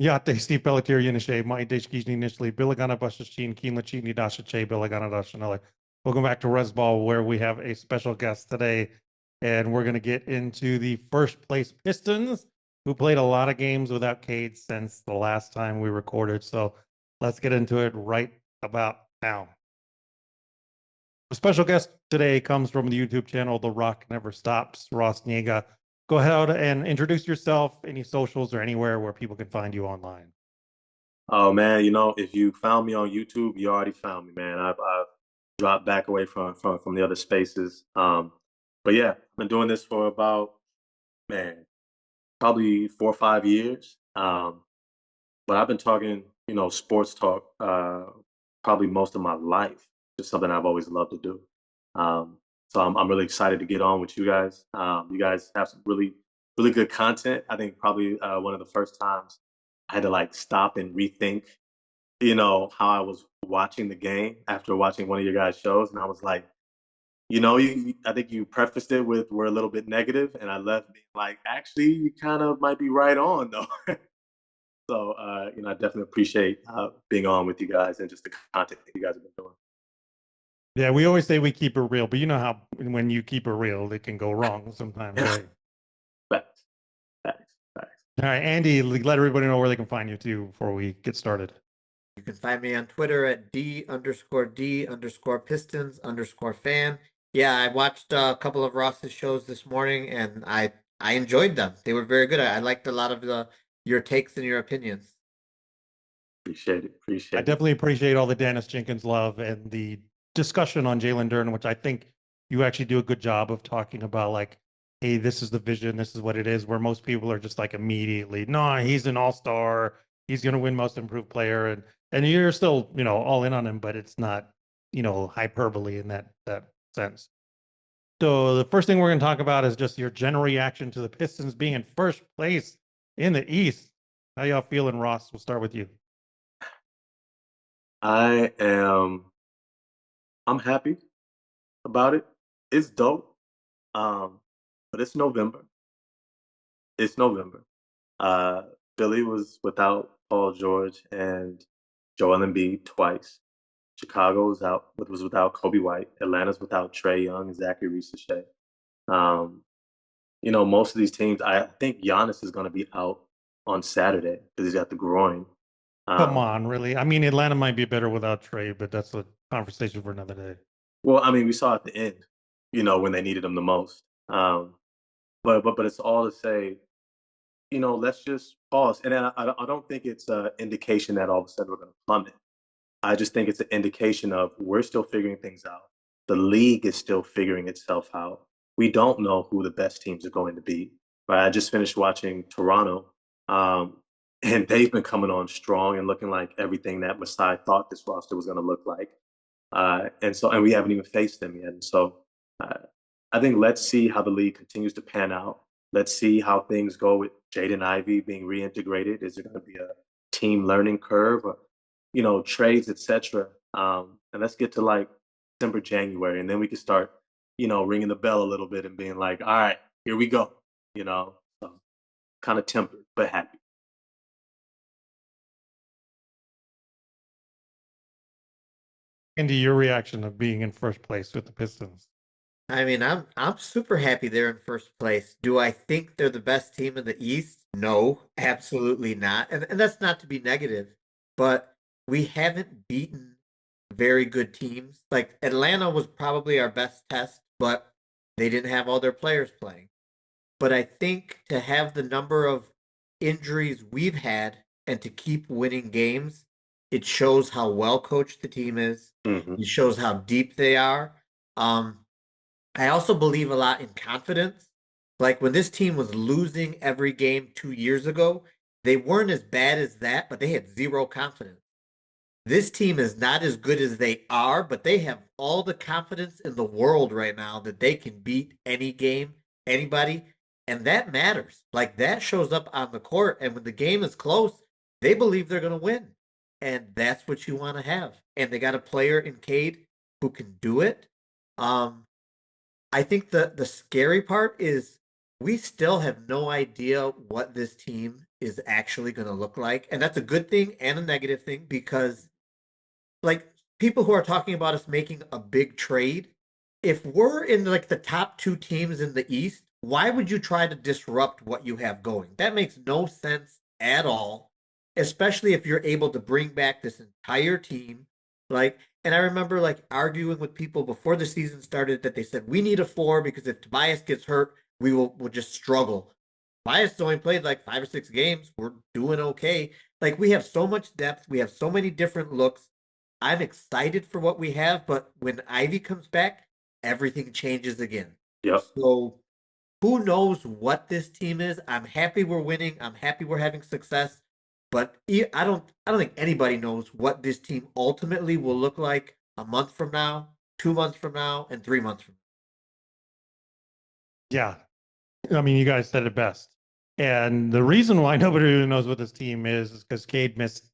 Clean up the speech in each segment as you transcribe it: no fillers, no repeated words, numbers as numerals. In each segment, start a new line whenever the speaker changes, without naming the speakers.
Jate Steve Pelletier Yenishe, Mai Deshkijni initially, Billigana Bashashin, Kinlachini Dashache, Billigana Dashanele. Welcome back to Resball, where we have a special guest today, and we're going to get into the first place Pistons, who played a lot of games without Cade since the last time we recorded. So let's get into it right about now. The special guest today comes from the YouTube channel The Rock Never Stops, Ross Nyanga. Go ahead and introduce yourself, any socials or anywhere where people can find you online.
Oh man, if you found me on YouTube, you already found me, man. I've dropped back away from the other spaces. But yeah, I've been doing this for about, man, probably 4 or 5 years. But I've been talking, sports talk, probably most of my life. Just something I've always loved to do. So I'm really excited to get on with you guys. You guys have some really good content. I think probably one of the first times I had to like stop and rethink, how I was watching the game after watching one of your guys' shows, and I was like, I think you prefaced it with we're a little bit negative, and I left being like, actually, you kind of might be right on though. So, I definitely appreciate being on with you guys and just the content that you guys have been doing.
Yeah, we always say we keep it real, but you know how when you keep it real, it can go wrong sometimes,
Yeah,
right?
facts, facts.
All right, Andy, let everybody know where they can find you too before we get started.
You can find me on Twitter at D_D_Pistons_fan. Yeah, I watched a couple of Ross's shows this morning and I enjoyed them. They were very good. I liked a lot of your takes and your opinions.
Appreciate it.
I
Appreciate it.
definitely appreciate all the Dennis Jenkins love and the discussion on Jalen Duren, which I think you actually do a good job of talking about, like, hey, this is the vision, this is what it is, where most people are just like immediately, no, he's an all-star, he's going to win most improved player, and you're still, all in on him, but it's not, hyperbole in that sense. So the first thing we're going to talk about is just your general reaction to the Pistons being in first place in the East. How y'all feeling, Ross? We'll start with you.
I am. I'm happy about it. It's dope. But it's November. It's November. Uh, Philly was without Paul George and Joel Embiid twice. Chicago was without Kobe White. Atlanta's without Trey Young and Zachary Reese-Shea. Um, most of these teams, I think Giannis is going to be out on Saturday because he's got the groin.
Come
Um,
on, really? I mean, Atlanta might be better without Trey, but that's a conversation for another day.
well, I mean, we saw at the end, when they needed him the most. But it's all to say, let's just pause. And then I don't think it's an indication that all of a sudden we're going to plummet. I just think it's an indication of we're still figuring things out. The league is still figuring itself out. We don't know who the best teams are going to be. Right? I just finished watching Toronto, and they've been coming on strong and looking like everything that Masai thought this roster was going to look like. And we haven't even faced them yet. And so uh, I think let's see how the league continues to pan out. Let's see how things go with Jaden Ivey being reintegrated. Is there going to be a team learning curve, or, trades, etc. And let's get to like December, January, and then we can start, ringing the bell a little bit and being like, all right, here we go. So, kind of tempered but happy.
Andy, your reaction of being in first place with the Pistons?
I mean, I'm super happy they're in first place. Do I think they're the best team in the East? No, absolutely not. And that's not to be negative, but we haven't beaten very good teams. Like Atlanta was probably our best test, but they didn't have all their players playing. But I think to have the number of injuries we've had and to keep winning games, it shows how well coached the team is.
Mm-hmm.
It shows how deep they are. Um, I also believe a lot in confidence. Like when this team was losing every game 2 years ago, they weren't as bad as that, but they had zero confidence. This team is not as good as they are, but they have all the confidence in the world right now that they can beat any game, anybody, and that matters. Like that shows up on the court, and when the game is close, they believe they're going to win, and that's what you want to have. And they got a player in Cade who can do it. Um, I think the scary part is we still have no idea what this team is actually going to look like. And that's a good thing and a negative thing because, like, people who are talking about us making a big trade, if we're in like the top two teams in the East, why would you try to disrupt what you have going? That makes no sense at all, especially if you're able to bring back this entire team. Like, and I remember like arguing with people before the season started that they said we need a four because if Tobias gets hurt, we'll just struggle. Tobias only played like 5 or 6 games. We're doing okay. Like we have so much depth, we have so many different looks. I'm excited for what we have, but when Ivy comes back, everything changes again.
Yep.
So who knows what this team is? I'm happy we're winning. I'm happy we're having success, but I don't think anybody knows what this team ultimately will look like a month from now, 2 months from now, and 3 months from
Yeah. I mean, you guys said it best. And the reason why nobody really knows what this team is because Cade missed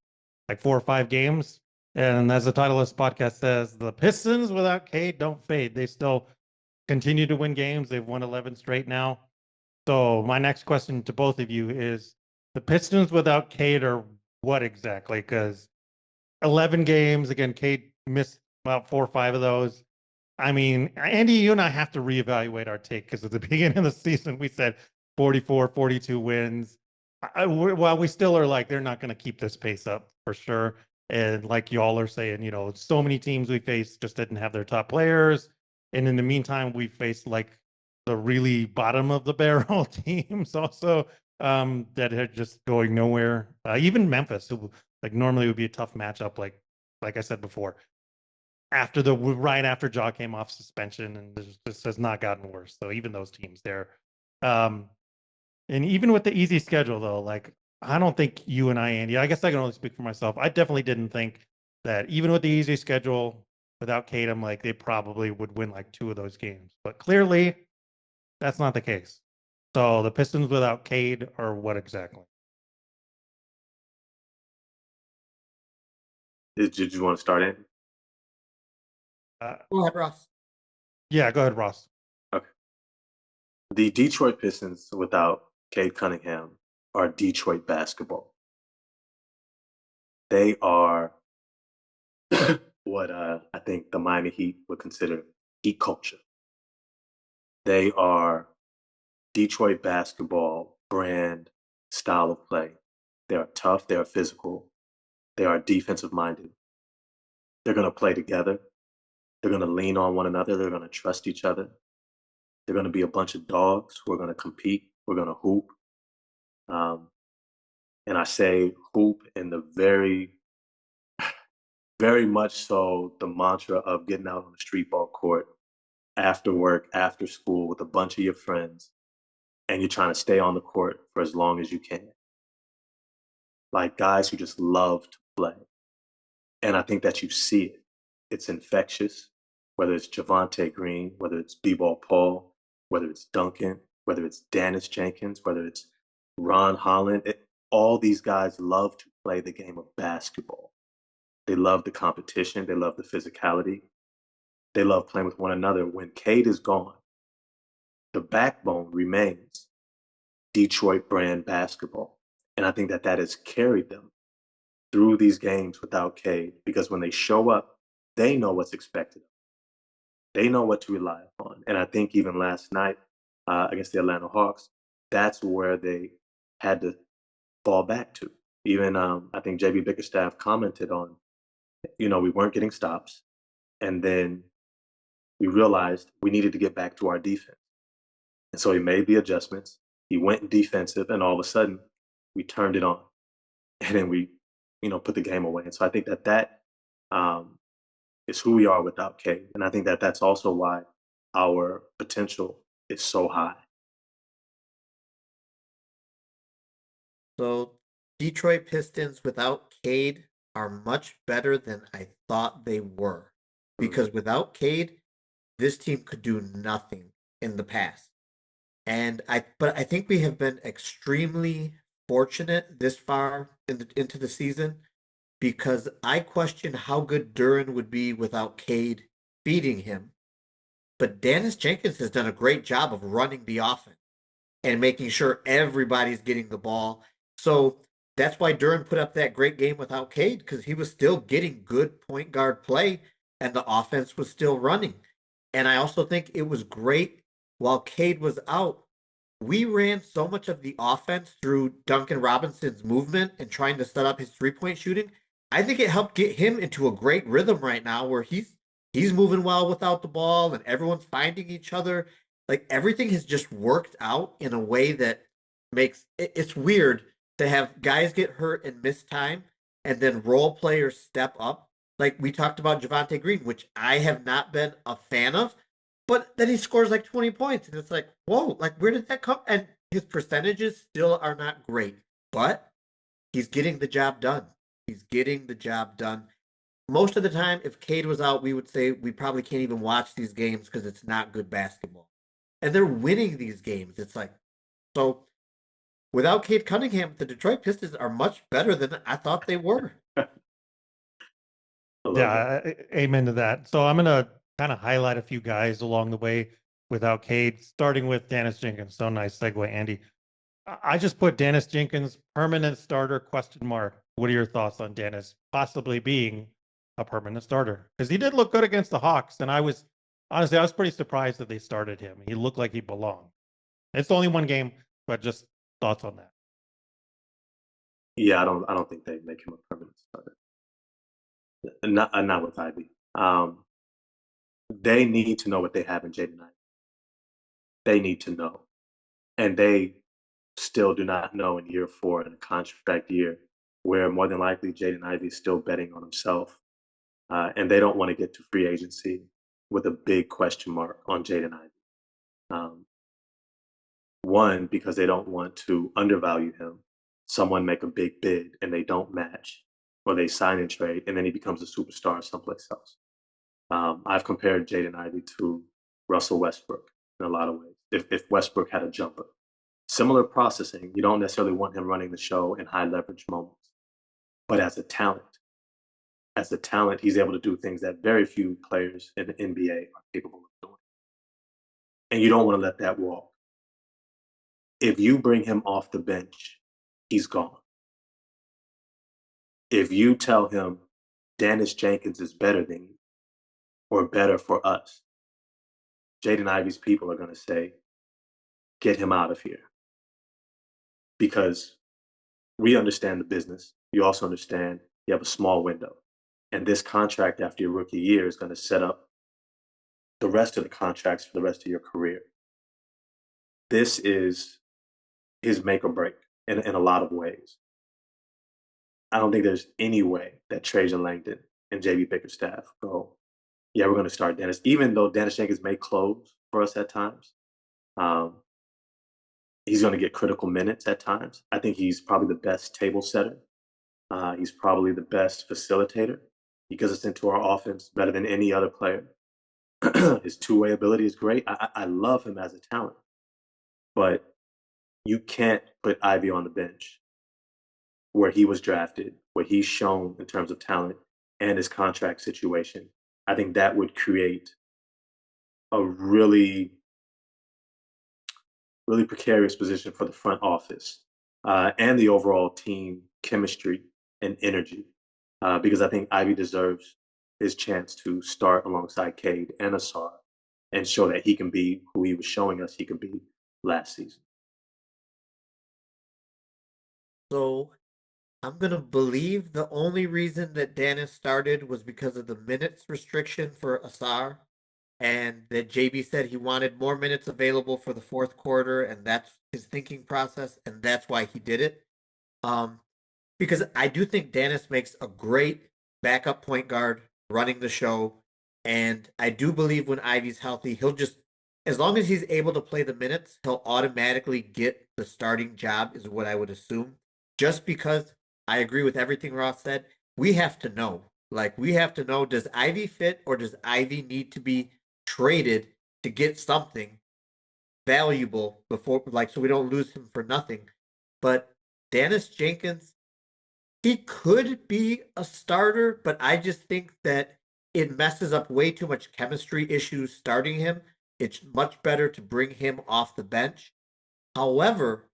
like 4 or 5 games. And as the title of this podcast says, the Pistons without Cade don't fade. They still continue to win games. They've won 11 straight now. So my next question to both of you is the Pistons without Cade are what exactly? Because 11 games, again, Cade missed about 4 or 5 of those. I mean, Andy, you and I have to reevaluate our take because at the beginning of the season, we said 44, 42 wins. While we still are like, they're not going to keep this pace up for sure. And like y'all are saying, so many teams we faced just didn't have their top players. And in the meantime, we faced like the really bottom of the barrel teams also that are just going nowhere. Even Memphis, who like normally would be a tough matchup, like I said before right after Jaw came off suspension, and this has not gotten worse. So even those teams there, and even with the easy schedule though, like I don't think you and I, Andy, I guess I can only speak for myself. I definitely didn't think that even with the easy schedule without Cade, I'm like they probably would win like 2 of those games. But clearly, that's not the case. So the Pistons without Cade are what exactly?
Did you want to start in?
Go ahead, Ross.
Yeah, go ahead, Ross.
Okay. The Detroit Pistons without Cade Cunningham are Detroit basketball. They are what I think the Miami Heat would consider heat culture. They are Detroit basketball brand style of play. They are tough. They are physical. They are defensive minded. They're going to play together. They're going to lean on one another. They're going to trust each other. They're going to be a bunch of dogs. We're going to compete. We're going to hoop. And I say hoop in the very, very much so the mantra of getting out on the street ball court after work, after school with a bunch of your friends, and you're trying to stay on the court for as long as you can. Like guys who just love to play. And I think that you see it. It's infectious, whether it's Javante Green, whether it's B-Ball Paul, whether it's Duncan, whether it's Dennis Jenkins, whether it's Ron Holland. All these guys love to play the game of basketball. They love the competition. They love the physicality. They love playing with one another. When Cade is gone, the backbone remains Detroit brand basketball. And I think that that has carried them through these games without Cade because when they show up, they know what's expected. They know what to rely upon. And I think even last night against the Atlanta Hawks, that's where they had to fall back to. Even I think JB Bickerstaff commented on, we weren't getting stops. And then we realized we needed to get back to our defense. And so he made the adjustments. He went defensive, and all of a sudden, we turned it on. And then we, put the game away. And so I think that that is who we are without Cade. And I think that that's also why our potential is so high.
So Detroit Pistons without Cade are much better than I thought they were. Because without Cade, this team could do nothing in the past. But I think we have been extremely fortunate this far into the season because I question how good Duren would be without Cade feeding him. But Dennis Jenkins has done a great job of running the offense and making sure everybody's getting the ball. So that's why Duren put up that great game without Cade, because he was still getting good point guard play and the offense was still running. And I also think it was great while Cade was out. We ran so much of the offense through Duncan Robinson's movement and trying to set up his 3-point shooting. I think it helped get him into a great rhythm right now where he's moving well without the ball and everyone's finding each other. Like everything has just worked out in a way that makes it's weird to have guys get hurt and miss time and then role players step up. Like we talked about Javonte Green, which I have not been a fan of, but then he scores like 20 points and it's like, whoa, like where did that come? And his percentages still are not great, but he's getting the job done. He's getting the job done. Most of the time, if Cade was out, we would say we probably can't even watch these games because it's not good basketball. And they're winning these games. It's like, so without Cade Cunningham, the Detroit Pistons are much better than I thought they were.
Yeah, amen to that. So I'm going to kind of highlight a few guys along the way without Cade, starting with Dennis Jenkins. So nice segue, Andy. I just put Dennis Jenkins, permanent starter, question mark. What are your thoughts on Dennis possibly being a permanent starter? Because he did look good against the Hawks, and I was pretty surprised that they started him. He looked like he belonged. It's only one game, but just thoughts on that.
Yeah, I don't think they make him a permanent starter. Not with Ivy. They need to know what they have in Jaden Ivey. They need to know, and they still do not know in year 4 in a contract year, where more than likely Jaden Ivey is still betting on himself, and they don't want to get to free agency with a big question mark on Jaden Ivey. One, because they don't want to undervalue him. Someone make a big bid and they don't match, or they sign and trade, and then he becomes a superstar someplace else. I've compared Jaden Ivey to Russell Westbrook in a lot of ways. If Westbrook had a jumper, similar processing, you don't necessarily want him running the show in high leverage moments. But as a talent, he's able to do things that very few players in the NBA are capable of doing. And you don't want to let that walk. If you bring him off the bench, he's gone. If you tell him Dennis Jenkins is better than you or better for us, Jaden Ivey's people are going to say, get him out of here. Because we understand the business. You also understand you have a small window. And this contract after your rookie year is going to set up the rest of the contracts for the rest of your career. This is his make or break in a lot of ways. I don't think there's any way that Trajan Langdon and JB Bickerstaff go, yeah, we're going to start Dennis, even though Dennis Jenkins may close for us at times. He's going to get critical minutes at times. I think he's probably the best table setter. He's probably the best facilitator. He gets us into our offense better than any other player. His two-way ability is great. I love him as a talent. But you can't put Ivy on the bench where he was drafted, where he's shown in terms of talent and his contract situation. I think that would create a really precarious position for the front office and the overall team chemistry and energy, because I think Ivy deserves his chance to start alongside Cade and Asar and show that he can be who he was showing us he could be last season.
So I'm going to believe the only reason that Dennis started was because of the minutes restriction for Asar, and that JB said he wanted more minutes available for the fourth quarter, and that's his thinking process, and that's why he did it. Because I do think Dennis makes a great backup point guard running the show, and I do believe when Ivy's healthy, he'll just, as long as he's able to play the minutes, he'll automatically get the starting job, is what I would assume. Just because I agree with everything Ross said, we have to know. Like, we have to know, does Ivy fit or does Ivy need to be traded to get something valuable before, like, so we don't lose him for nothing. But Dennis Jenkins, he could be a starter, but I just think that it messes up way too much chemistry issues starting him. It's much better to bring him off the bench. However,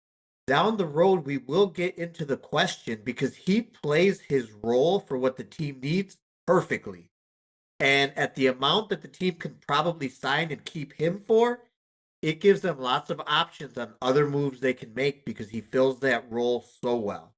down the road, we will get into the question because he plays his role for what the team needs perfectly. And at the amount that the team can probably sign and keep him for, it gives them lots of options on other moves they can make because he fills that role so well.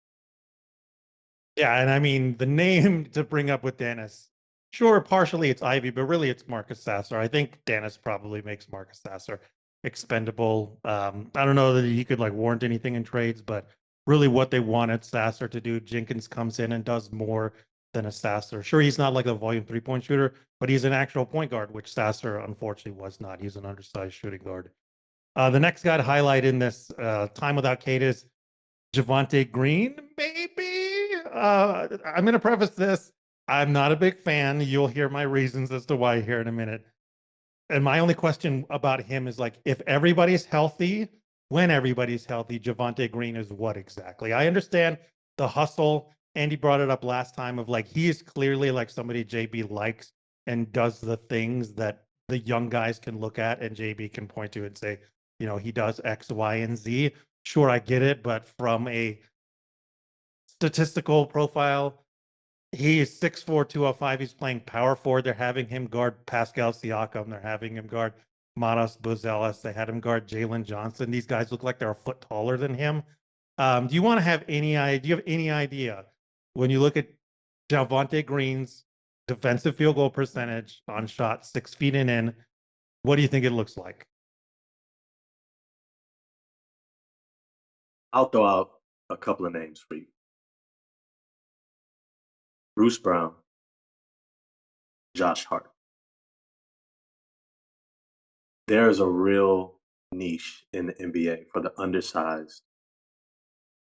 Yeah, and I mean the name to bring up with Dennis. Sure, partially it's Ivy, but really it's Marcus Sasser. I think Dennis probably makes Marcus Sasser expendable. I don't know that he could like warrant anything in trades, but really what they wanted Sasser to do, Jenkins comes in and does more than a Sasser. Sure, he's not like a volume 3-point shooter, but he's an actual point guard, which Sasser unfortunately was not. He's an undersized shooting guard. The next guy to highlight in this time without Cade is Javonte Green, maybe. I'm going to preface this. I'm not a big fan. You'll hear my reasons as to why here in a minute. And my only question about him is like, if everybody's healthy, when everybody's healthy, Javonte Green is what exactly? I understand the hustle. Andy brought it up last time of like, he is clearly like somebody JB likes and does the things that the young guys can look at and JB can point to and say, you know, he does X, Y, and Z. Sure, I get it, but from a statistical profile, he is 6'4", 205. He's playing power forward. They're having him guard Pascal Siakam. They're having him guard Matas Buzelis. They had him guard Jalen Johnson. These guys look like they're a foot taller than him. Do you want to have any idea? Do you have any idea when you look at Javonte Green's defensive field goal percentage on shots 6 feet and in? What do you think it looks like?
I'll throw out a couple of names for you. Bruce Brown, Josh Hart. There is a real niche in the NBA for the undersized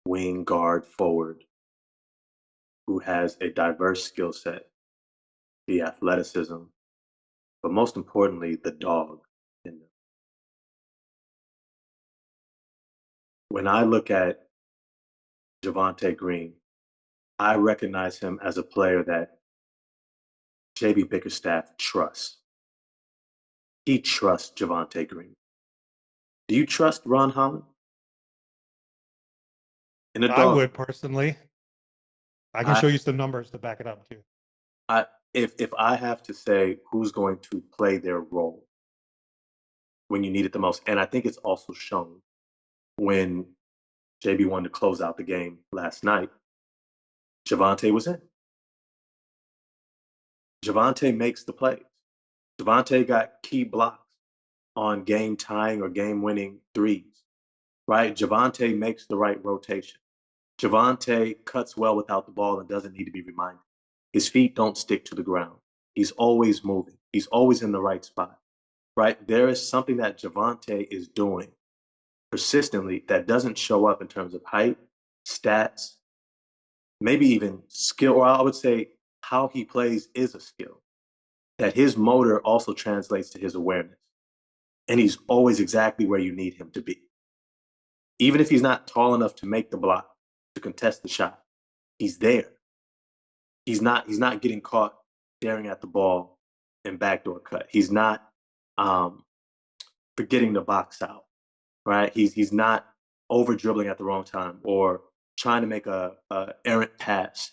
wing guard forward who has a diverse skill set, the athleticism, but most importantly, the dog in them. When I look at Javonte Green, I recognize him as a player that JB Bickerstaff trusts. He trusts Javonte Green. Do you trust Ron Holland? In a
I
dog,
would personally. I can show you some numbers to back it up too.
if I have to say who's going to play their role when you need it the most, and I think it's also shown when JB wanted to close out the game last night, Javonte was in. Javonte makes the plays. Javonte got key blocks on game tying or game winning threes, right? Javonte makes the right rotation. Javonte cuts well without the ball and doesn't need to be reminded. His feet don't stick to the ground. He's always moving. He's always in the right spot, right? There is something that Javonte is doing persistently that doesn't show up in terms of height, stats, maybe even skill, or I would say how he plays is a skill. That his motor also translates to his awareness. And he's always exactly where you need him to be. Even if he's not tall enough to make the block, to contest the shot, he's there. He's not getting caught staring at the ball and backdoor cut. He's not forgetting to box out, right? He's not over dribbling at the wrong time or trying to make a errant pass.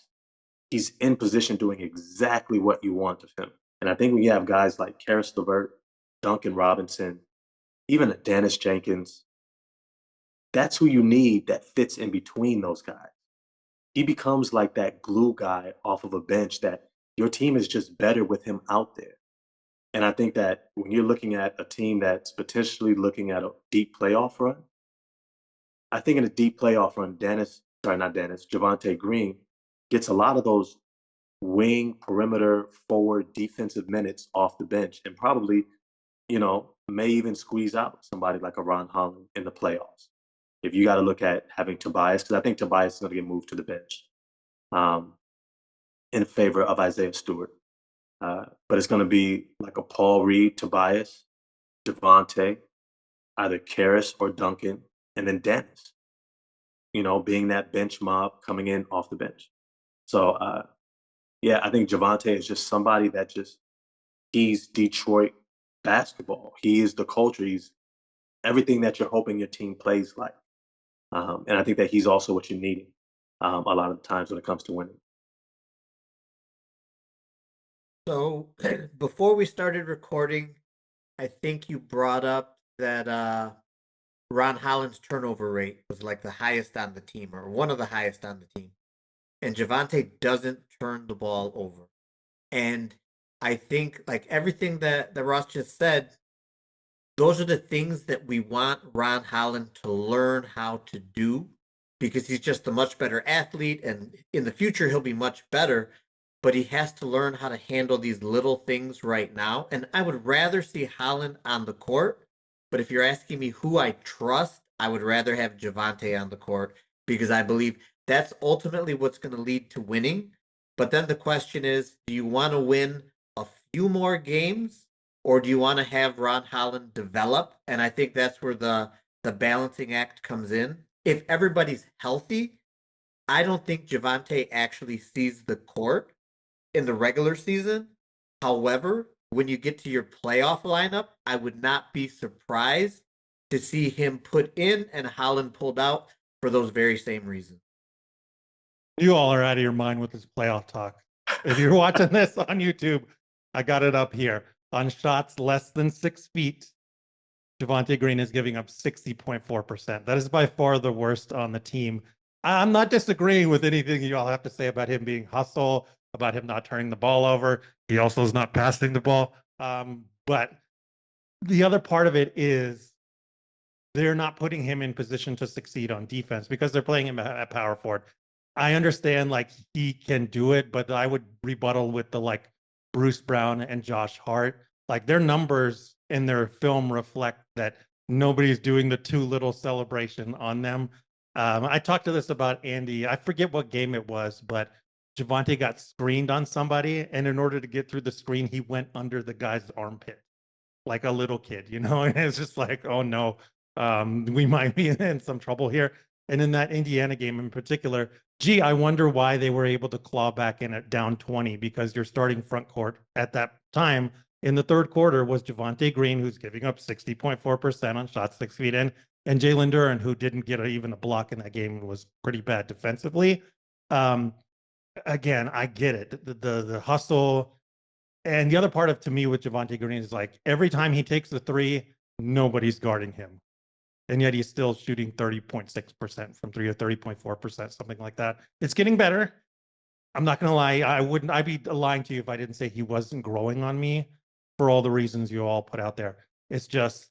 He's in position doing exactly what you want of him. And I think when you have guys like Karis LeVert, Duncan Robinson, even a Dennis Jenkins, that's who you need that fits in between those guys. He becomes like that glue guy off of a bench that your team is just better with him out there. And I think that when you're looking at a team that's potentially looking at a deep playoff run, I think in a deep playoff run, Javonte Green gets a lot of those wing, perimeter, forward, defensive minutes off the bench and probably, may even squeeze out somebody like a Ron Holland in the playoffs. If you got to look at having Tobias, because I think Tobias is going to get moved to the bench in favor of Isaiah Stewart. But it's going to be like a Paul Reed, Tobias, Javonte, either Karis or Duncan, and then Dennis, being that bench mob coming in off the bench. So, I think Javonte is just somebody that he's Detroit basketball. He is the culture. He's everything that you're hoping your team plays like. And I think that he's also what you're needing a lot of the times when it comes to winning.
So before we started recording, I think you brought up that Ron Holland's turnover rate was like the highest on the team, or one of the highest on the team. And Javonte doesn't turn the ball over. And I think like everything that Ross just said, those are the things that we want Ron Holland to learn how to do, because he's just a much better athlete, and in the future he'll be much better, but he has to learn how to handle these little things right now. And I would rather see Holland on the court, but if you're asking me who I trust, I would rather have Javonte on the court, because I believe that's ultimately what's going to lead to winning. But then the question is, do you want to win a few more games, or do you want to have Ron Holland develop? And I think that's where the balancing act comes in. If everybody's healthy, I don't think Javonte actually sees the court in the regular season. However, when you get to your playoff lineup, I would not be surprised to see him put in and Holland pulled out for those very same reasons.
You all are out of your mind with this playoff talk. If you're watching this on YouTube, I got it up here. On shots less than 6 feet, Javonte Green is giving up 60.4%. That is by far the worst on the team. I'm not disagreeing with anything you all have to say about him being hustle, about him not turning the ball over. He also is not passing the ball. But the other part of it is they're not putting him in position to succeed on defense because they're playing him at power forward. I understand like he can do it, but I would rebuttal with the like Bruce Brown and Josh Hart. Like their numbers in their film reflect that nobody's doing the too little celebration on them. I talked to this about Andy. I forget what game it was, but Javonte got screened on somebody, and in order to get through the screen, he went under the guy's armpit like a little kid, you know. And it's just like, oh no, we might be in some trouble here. And in that Indiana game in particular, gee, I wonder why they were able to claw back in at down 20, because your starting front court at that time in the third quarter was Javonte Green, who's giving up 60.4% on shots 6 feet in, and Jalen Duren, who didn't get even a block in that game and was pretty bad defensively. Again, I get it. The hustle. And the other part of to me with Javonte Green is like every time he takes the three, nobody's guarding him. And yet he's still shooting 30.6% from three or 30.4%, something like that. It's getting better. I'm not gonna lie, I'd be lying to you if I didn't say he wasn't growing on me for all the reasons you all put out there. It's just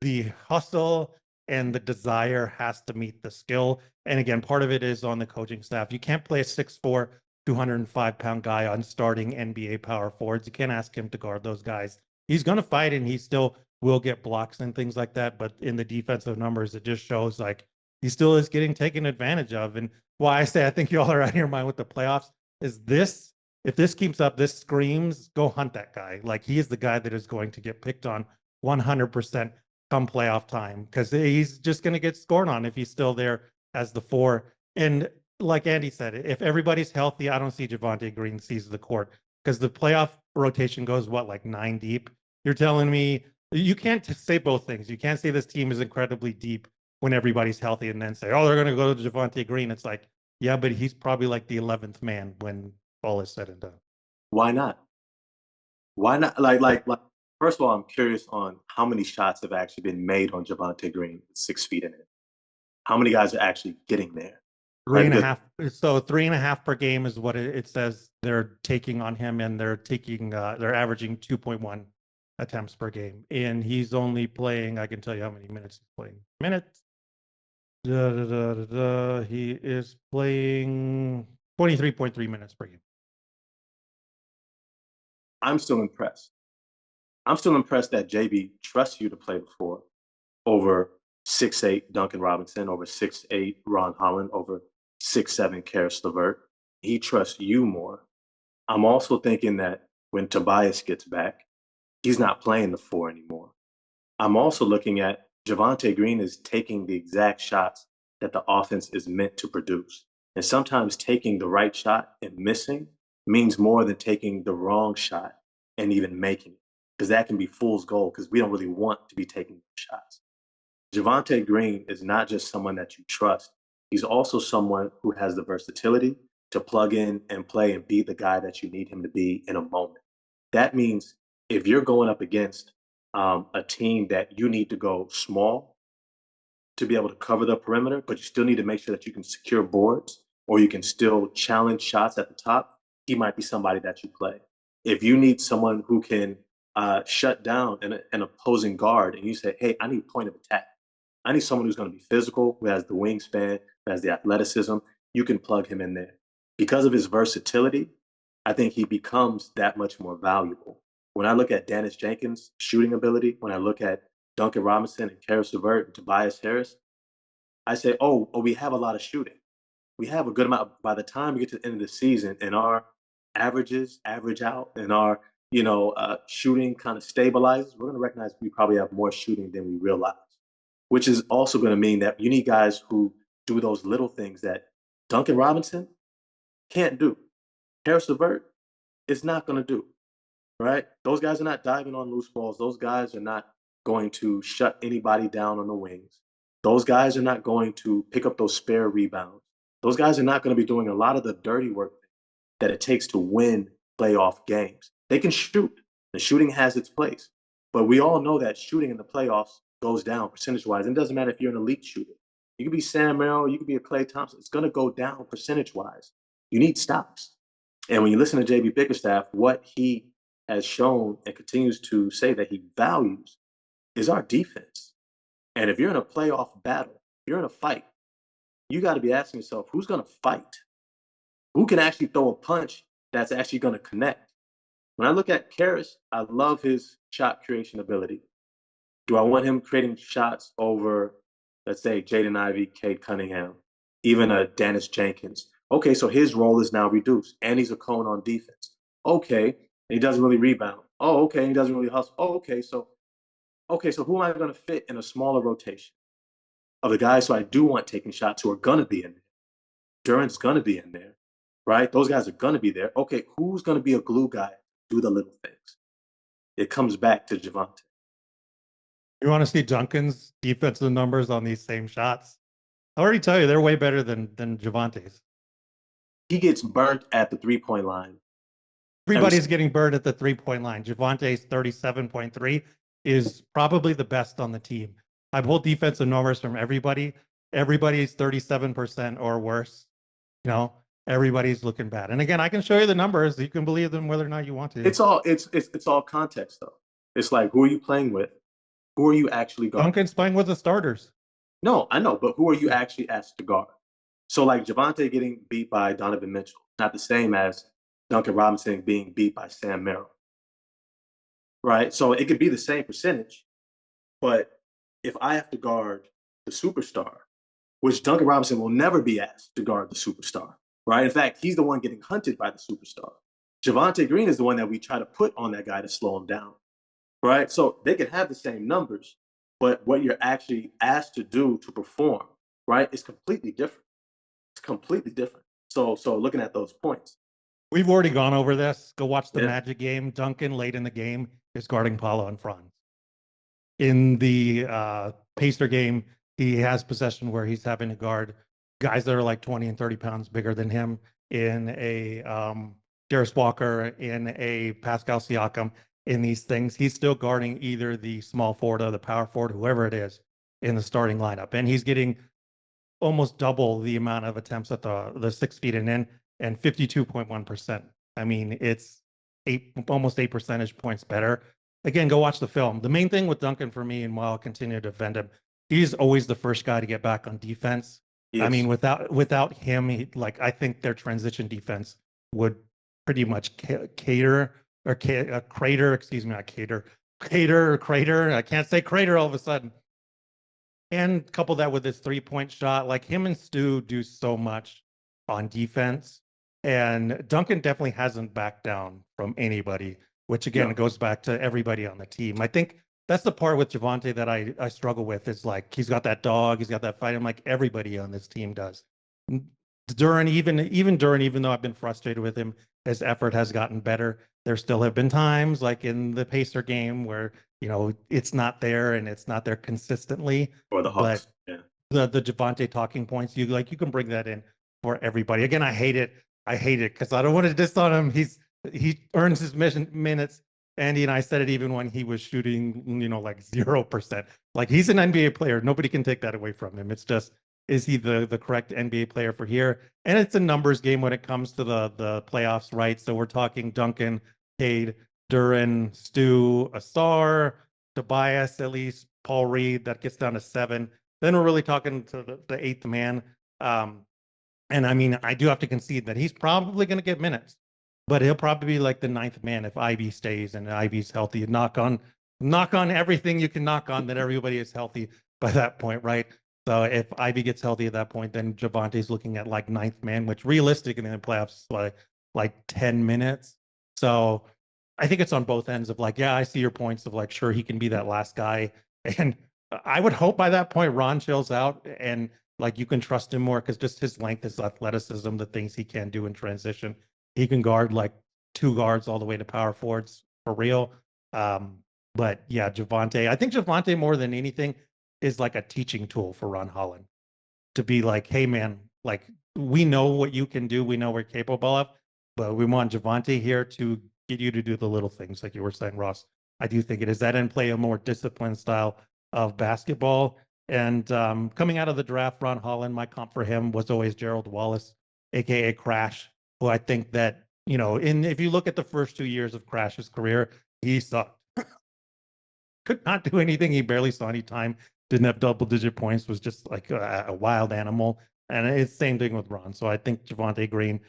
the hustle and the desire has to meet the skill. And again, part of it is on the coaching staff. You can't play a 6'4", 205-pound guy on starting NBA power forwards. You can't ask him to guard those guys. He's going to fight, and he still will get blocks and things like that. But in the defensive numbers, it just shows like he still is getting taken advantage of. And why I say I think you all are out of your mind with the playoffs is this. If this keeps up, this screams, go hunt that guy. Like he is the guy that is going to get picked on 100% come playoff time, because he's just going to get scored on if he's still there as the four. And like Andy said, if everybody's healthy, I don't see Javonte Green sees the court, because the playoff rotation goes what, like 9 deep. You're telling me you can't say both things. You can't say this team is incredibly deep when everybody's healthy and then say, oh, they're going to go to Javonte Green. It's like, yeah, but he's probably like the 11th man when all is said and done.
Why not? Why not? Like. First of all, I'm curious on how many shots have actually been made on Javonte Green 6 feet in it. How many guys are actually getting there?
3.5. So 3.5 per game is what it says they're taking on him, and they're averaging 2.1 attempts per game. And he's only playing, I can tell you how many minutes he's playing. He is playing 23.3 minutes per game.
I'm still impressed. I'm still impressed that JB trusts you to play the four over 6'8" Duncan Robinson, over 6'8" Ron Holland, over 6'7" Karis LeVert. He trusts you more. I'm also thinking that when Tobias gets back, he's not playing the four anymore. I'm also looking at Javonte Green is taking the exact shots that the offense is meant to produce. And sometimes taking the right shot and missing means more than taking the wrong shot and even making it, because that can be fool's gold, because we don't really want to be taking shots. Javonte Green is not just someone that you trust. He's also someone who has the versatility to plug in and play and be the guy that you need him to be in a moment. That means if you're going up against a team that you need to go small to be able to cover the perimeter, but you still need to make sure that you can secure boards or you can still challenge shots at the top, he might be somebody that you play. If you need someone who can shut down an opposing guard and you say, hey, I need point of attack. I need someone who's going to be physical, who has the wingspan, who has the athleticism. You can plug him in there. Because of his versatility, I think he becomes that much more valuable. When I look at Dennis Jenkins' shooting ability, when I look at Duncan Robinson and Karis LeVert and Tobias Harris, I say, oh, we have a lot of shooting. We have a good amount. By the time we get to the end of the season and our averages average out and our shooting kind of stabilizes, we're going to recognize we probably have more shooting than we realize, which is also going to mean that you need guys who do those little things that Duncan Robinson can't do. Karis LeVert is not going to do, right? Those guys are not diving on loose balls. Those guys are not going to shut anybody down on the wings. Those guys are not going to pick up those spare rebounds. Those guys are not going to be doing a lot of the dirty work that it takes to win playoff games. They can shoot. The shooting has its place. But we all know that shooting in the playoffs goes down percentage-wise. It doesn't matter if you're an elite shooter. You could be Sam Merrill, you could be a Klay Thompson. It's going to go down percentage-wise. You need stops. And when you listen to JB Bickerstaff, what he has shown and continues to say that he values is our defense. And if you're in a playoff battle, you're in a fight, you got to be asking yourself, who's going to fight? Who can actually throw a punch that's actually going to connect? When I look at Karis, I love his shot creation ability. Do I want him creating shots over, let's say, Jaden Ivey, Cade Cunningham, even a Dennis Jenkins? Okay, so his role is now reduced, and he's a cone on defense. Okay, and he doesn't really rebound. Oh, okay, he doesn't really hustle. Oh, okay, so who am I going to fit in a smaller rotation of the guys who I do want taking shots who are going to be in there? Duren's going to be in there, right? Those guys are going to be there. Okay, who's going to be a glue guy? Do the little things. It comes back to Javonte.
You want to see Duncan's defensive numbers on these same shots? I already tell you, they're way better than Javonte's.
He gets burnt at the three-point line.
Everybody's getting burned at the three-point line. Javonte's 37.3 is probably the best on the team. I pulled defensive numbers from everybody. Everybody's 37% or worse. You know, everybody's looking bad. And again, I can show you the numbers. You can believe them whether or not you want to.
It's all context though. It's like, who are you playing with? Who are you actually guarding?
Duncan's playing with the starters.
No, I know, but who are you actually asked to guard? So like Javonte getting beat by Donovan Mitchell, not the same as Duncan Robinson being beat by Sam Merrill. Right? So it could be the same percentage, but if I have to guard the superstar, which Duncan Robinson will never be asked to guard the superstar, right? In fact, he's the one getting hunted by the superstar. Javonte Green is the one that we try to put on that guy to slow him down, right? So they can have the same numbers, but what you're actually asked to do to perform, right, is completely different. It's completely different. So looking at those points.
We've already gone over this. Go watch the Magic game. Duncan, late in the game, is guarding Paulo and Franz. In the Pacer game, he has possession where he's having to guard guys that are like 20 and 30 pounds bigger than him in a Darius Walker, in a Pascal Siakam, in these things. He's still guarding either the small forward or the power forward, whoever it is, in the starting lineup. And he's getting almost double the amount of attempts at the 6 feet and in, and 52.1%. I mean, it's almost 8 percentage points better. Again, go watch the film. The main thing with Duncan for me, and while I'll continue to defend him, he's always the first guy to get back on defense. Yes. I mean, without him, I think their transition defense would pretty much crater. I can't say crater all of a sudden. And couple that with his 3-point shot, like him and Stew do so much on defense. And Duncan definitely hasn't backed down from anybody, which again goes back to everybody on the team. I think that's the part with Javonte that I struggle with. Is like he's got that dog, he's got that fight. I'm like everybody on this team does. Duren, even Duren, even though I've been frustrated with him, his effort has gotten better. There still have been times like in the Pacer game where it's not there and it's not there consistently.
Or the
But
Hawks. Yeah.
the Javante talking points, you can bring that in for everybody. Again, I hate it. Because I don't want to diss on him. He earns his minutes. Andy and I said it even when he was shooting, like 0%. Like, he's an NBA player. Nobody can take that away from him. It's just, is he the correct NBA player for here? And it's a numbers game when it comes to the playoffs, right? So we're talking Duncan, Cade, Duren, Stew, Asar, Tobias, at least Paul Reed. That gets down to 7. Then we're really talking to the 8th man. And I mean, I do have to concede that he's probably going to get minutes, but he'll probably be like the 9th man if Ivy stays and Ivy's healthy. Knock on everything you can knock on that everybody is healthy by that point, right? So if Ivy gets healthy at that point, then Javante's looking at like 9th man, which realistic in the playoffs is like 10 minutes. So I think it's on both ends of like, yeah, I see your points of like, sure, he can be that last guy. And I would hope by that point Ron chills out and like you can trust him more because just his length, his athleticism, the things he can do in transition. He can guard like 2 guards all the way to power forwards for real. But yeah, Javante, I think Javante more than anything is like a teaching tool for Ron Holland to be like, hey man, like we know what you can do, we know we're capable of, but we want Javante here to get you to do the little things, like you were saying, Ross. I do think it is that and play a more disciplined style of basketball. And coming out of the draft, Ron Holland, my comp for him was always Gerald Wallace, aka Crash, who I think that, if you look at the first 2 years of Crash's career, he sucked. Could not do anything. He barely saw any time. Didn't have double-digit points. Was just like a wild animal. And it's the same thing with Ron. So I think Javante Green,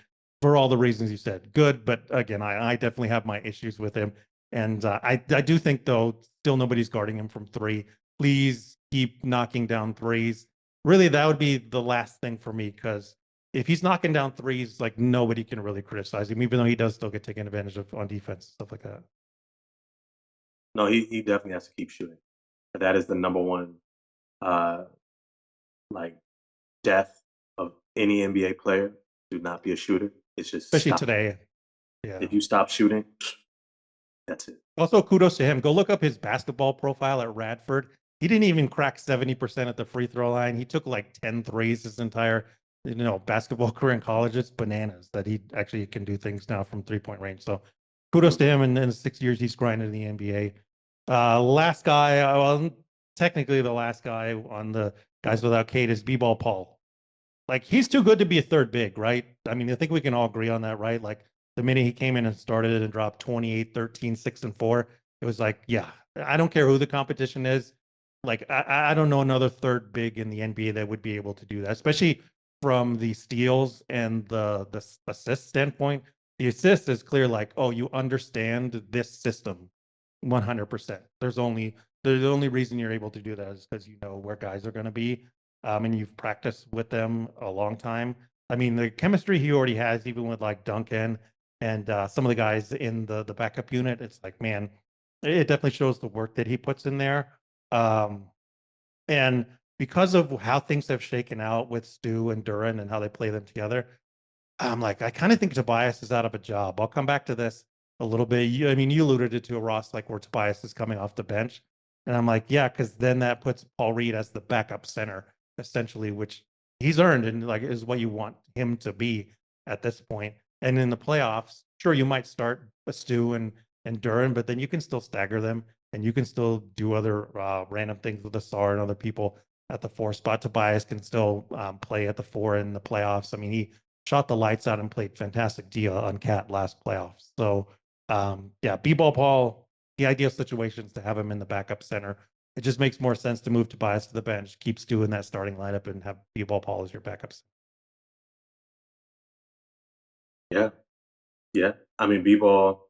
for all the reasons you said, good. But again, I definitely have my issues with him. And I do think, though, still nobody's guarding him from 3. Please keep knocking down threes. Really, that would be the last thing for me because if he's knocking down threes, like nobody can really criticize him, even though he does still get taken advantage of on defense, stuff like that.
No, he definitely has to keep shooting. That is the number one like death of any NBA player. Do not be a shooter. It's just
Especially
stop.
today. Yeah.
If you stop shooting, that's it.
Also, kudos to him. Go look up his basketball profile at Radford. He didn't even crack 70% at the free throw line. He took like 10 threes his entire, basketball career in college. It's bananas that he actually can do things now from 3-point range. So kudos to him. And in 6 years, he's grinded in the NBA. Last guy, well, technically the last guy on the guys without Cade is B-Ball Paul. Like, he's too good to be a third big, right? I mean, I think we can all agree on that, right? Like, the minute he came in and started and dropped 28, 13, 6, and 4, it was like, yeah, I don't care who the competition is. Like, I don't know another third big in the NBA that would be able to do that, especially from the steals and the assist standpoint. The assist is clear, like, oh, you understand this system 100%. The only reason you're able to do that is because you know where guys are going to be, and you've practiced with them a long time. I mean, the chemistry he already has, even with like Duncan and some of the guys in the backup unit, it's like, man, it definitely shows the work that he puts in there. And because of how things have shaken out with Stu and Duren and how they play them together, I'm like, I kind of think Tobias is out of a job. I'll come back to this a little bit. I mean, you alluded it to Ross, like where Tobias is coming off the bench. And I'm like, yeah, because then that puts Paul Reed as the backup center, essentially, which he's earned and like is what you want him to be at this point. And in the playoffs, sure, you might start a Stu and Duren, but then you can still stagger them and you can still do other random things with the SAR and other people at the 4 spot. Tobias can still play at the 4 in the playoffs. I mean, he shot the lights out and played fantastic D on Cat last playoffs. So yeah, B-Ball Paul, the ideal situations to have him in the backup center. It just makes more sense to move Tobias to the bench, keeps doing that starting lineup, and have B-Ball Paul as your backup center.
Yeah, yeah. I mean, B-Ball.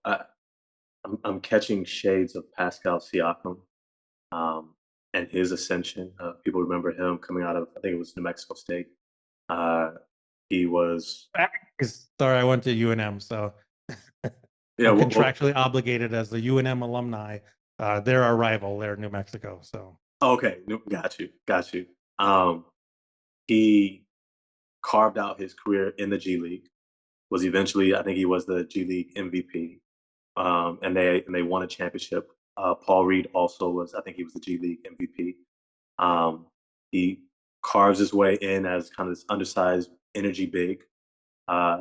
I'm catching shades of Pascal Siakam, and his ascension. People remember him coming out of, I think it was New Mexico State. He was.
Sorry, I went to UNM, so
Yeah,
I'm contractually obligated as the UNM alumni. They're our rival. They're New Mexico, so.
Okay, got you. He carved out his career in the G League. Was eventually, I think he was the G League MVP, and they won a championship Paul Reed also was, I think he was the G League MVP. He carves his way in as kind of this undersized energy big,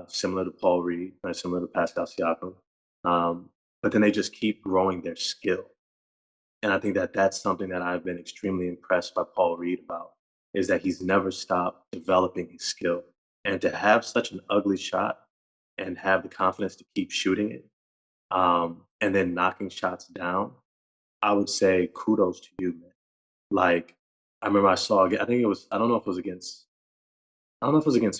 similar to Paul Reed, right, similar to Pascal Siakam. But then they just keep growing their skill. And I think that that's something that I've been extremely impressed by Paul Reed about, is that he's never stopped developing his skill. And to have such an ugly shot and have the confidence to keep shooting it, and then knocking shots down, I would say kudos to you, man. Like, I remember I saw, I think it was, I don't know if it was against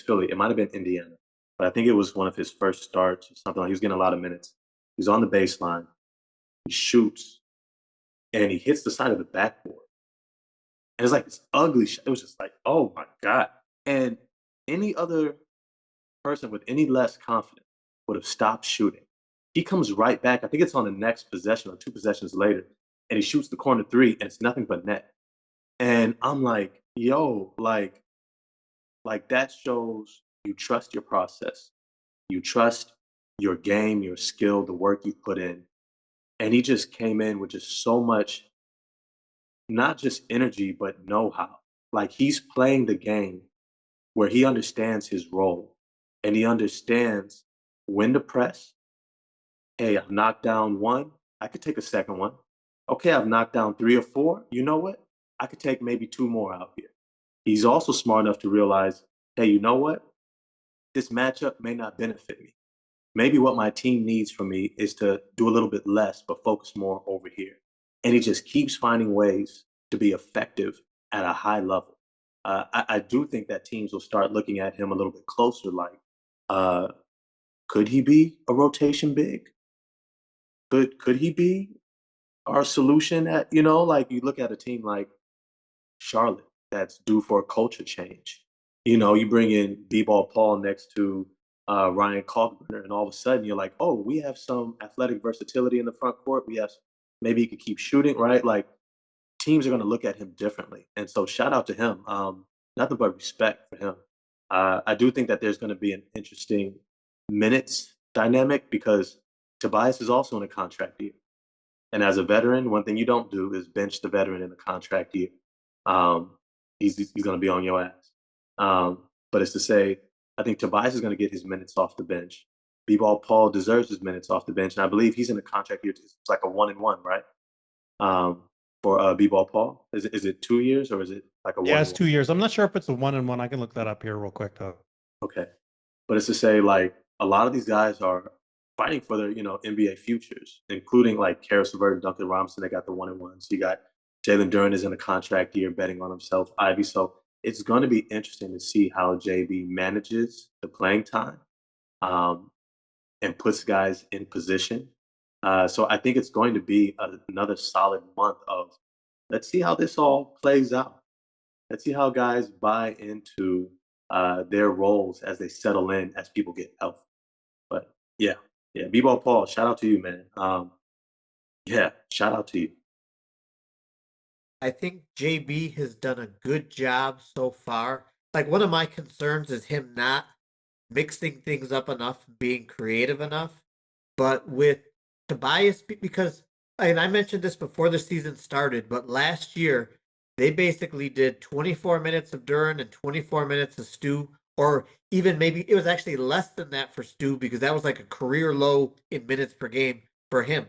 Philly. It might have been Indiana, but I think it was one of his first starts or something. Like he was getting a lot of minutes. He's on the baseline. He shoots and he hits the side of the backboard. And it's like this ugly shot. It was just like, oh my God. And any other person with any less confidence would have stopped shooting. He comes right back. I think it's on the next possession or two possessions later, and he shoots the corner three, and it's nothing but net. And I'm like, yo, like that shows you trust your process, you trust your game, your skill, the work you put in. And he just came in with just so much, not just energy, but know-how. Like he's playing the game where he understands his role and he understands when to press. Hey, I've knocked down one. I could take a second one. Okay, I've knocked down three or four. You know what? I could take maybe two more out here. He's also smart enough to realize, hey, you know what? This matchup may not benefit me. Maybe what my team needs from me is to do a little bit less, but focus more over here. And he just keeps finding ways to be effective at a high level. I do think that teams will start looking at him a little bit closer, like, uh, could he be a rotation big? Could he be our solution at, like you look at a team like Charlotte that's due for a culture change. You bring in B-ball Paul next to Ryan Kalkbrenner, and all of a sudden you're like, oh, we have some athletic versatility in the front court. We have maybe he could keep shooting, right? Like teams are going to look at him differently, and so shout out to him. Nothing but respect for him. I do think that there's going to be an interesting minutes dynamic because Tobias is also in a contract year. And as a veteran, one thing you don't do is bench the veteran in a contract year. Um, he's going to be on your ass. But it's to say, I think Tobias is going to get his minutes off the bench. B-ball Paul deserves his minutes off the bench, and I believe he's in a contract year. It's like a 1-and-1, right? For B-ball Paul, is it 2 years or is it like a 1?
Yeah, it's 2 years. I'm not sure if it's a 1-and-1. I can look that up here real quick though.
Okay, but it's to say like a lot of these guys are fighting for their NBA futures, including like Karis LeVert and Duncan Robinson. They got the 1-and-1s. You got Jalen Duren is in a contract year, betting on himself. Ivy. So it's going to be interesting to see how JB manages the playing time, and puts guys in position. So I think it's going to be another solid month of let's see how this all plays out. Let's see how guys buy into their roles as they settle in as people get healthy. But yeah, B-ball Paul, shout out to you, man. Yeah, shout out to you.
I think JB has done a good job so far. Like one of my concerns is him not mixing things up enough, being creative enough. But with Tobias, because and I mentioned this before the season started, but last year they basically did 24 minutes of Duren and 24 minutes of Stew, or even maybe it was actually less than that for Stew because that was like a career low in minutes per game for him.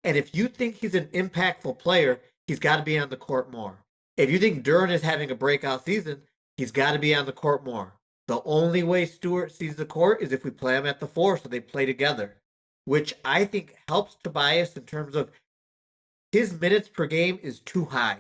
And if you think he's an impactful player, he's got to be on the court more. If you think Duren is having a breakout season, he's got to be on the court more. The only way Stewart sees the court is if we play him at the four, so they play together, which I think helps Tobias in terms of his minutes per game is too high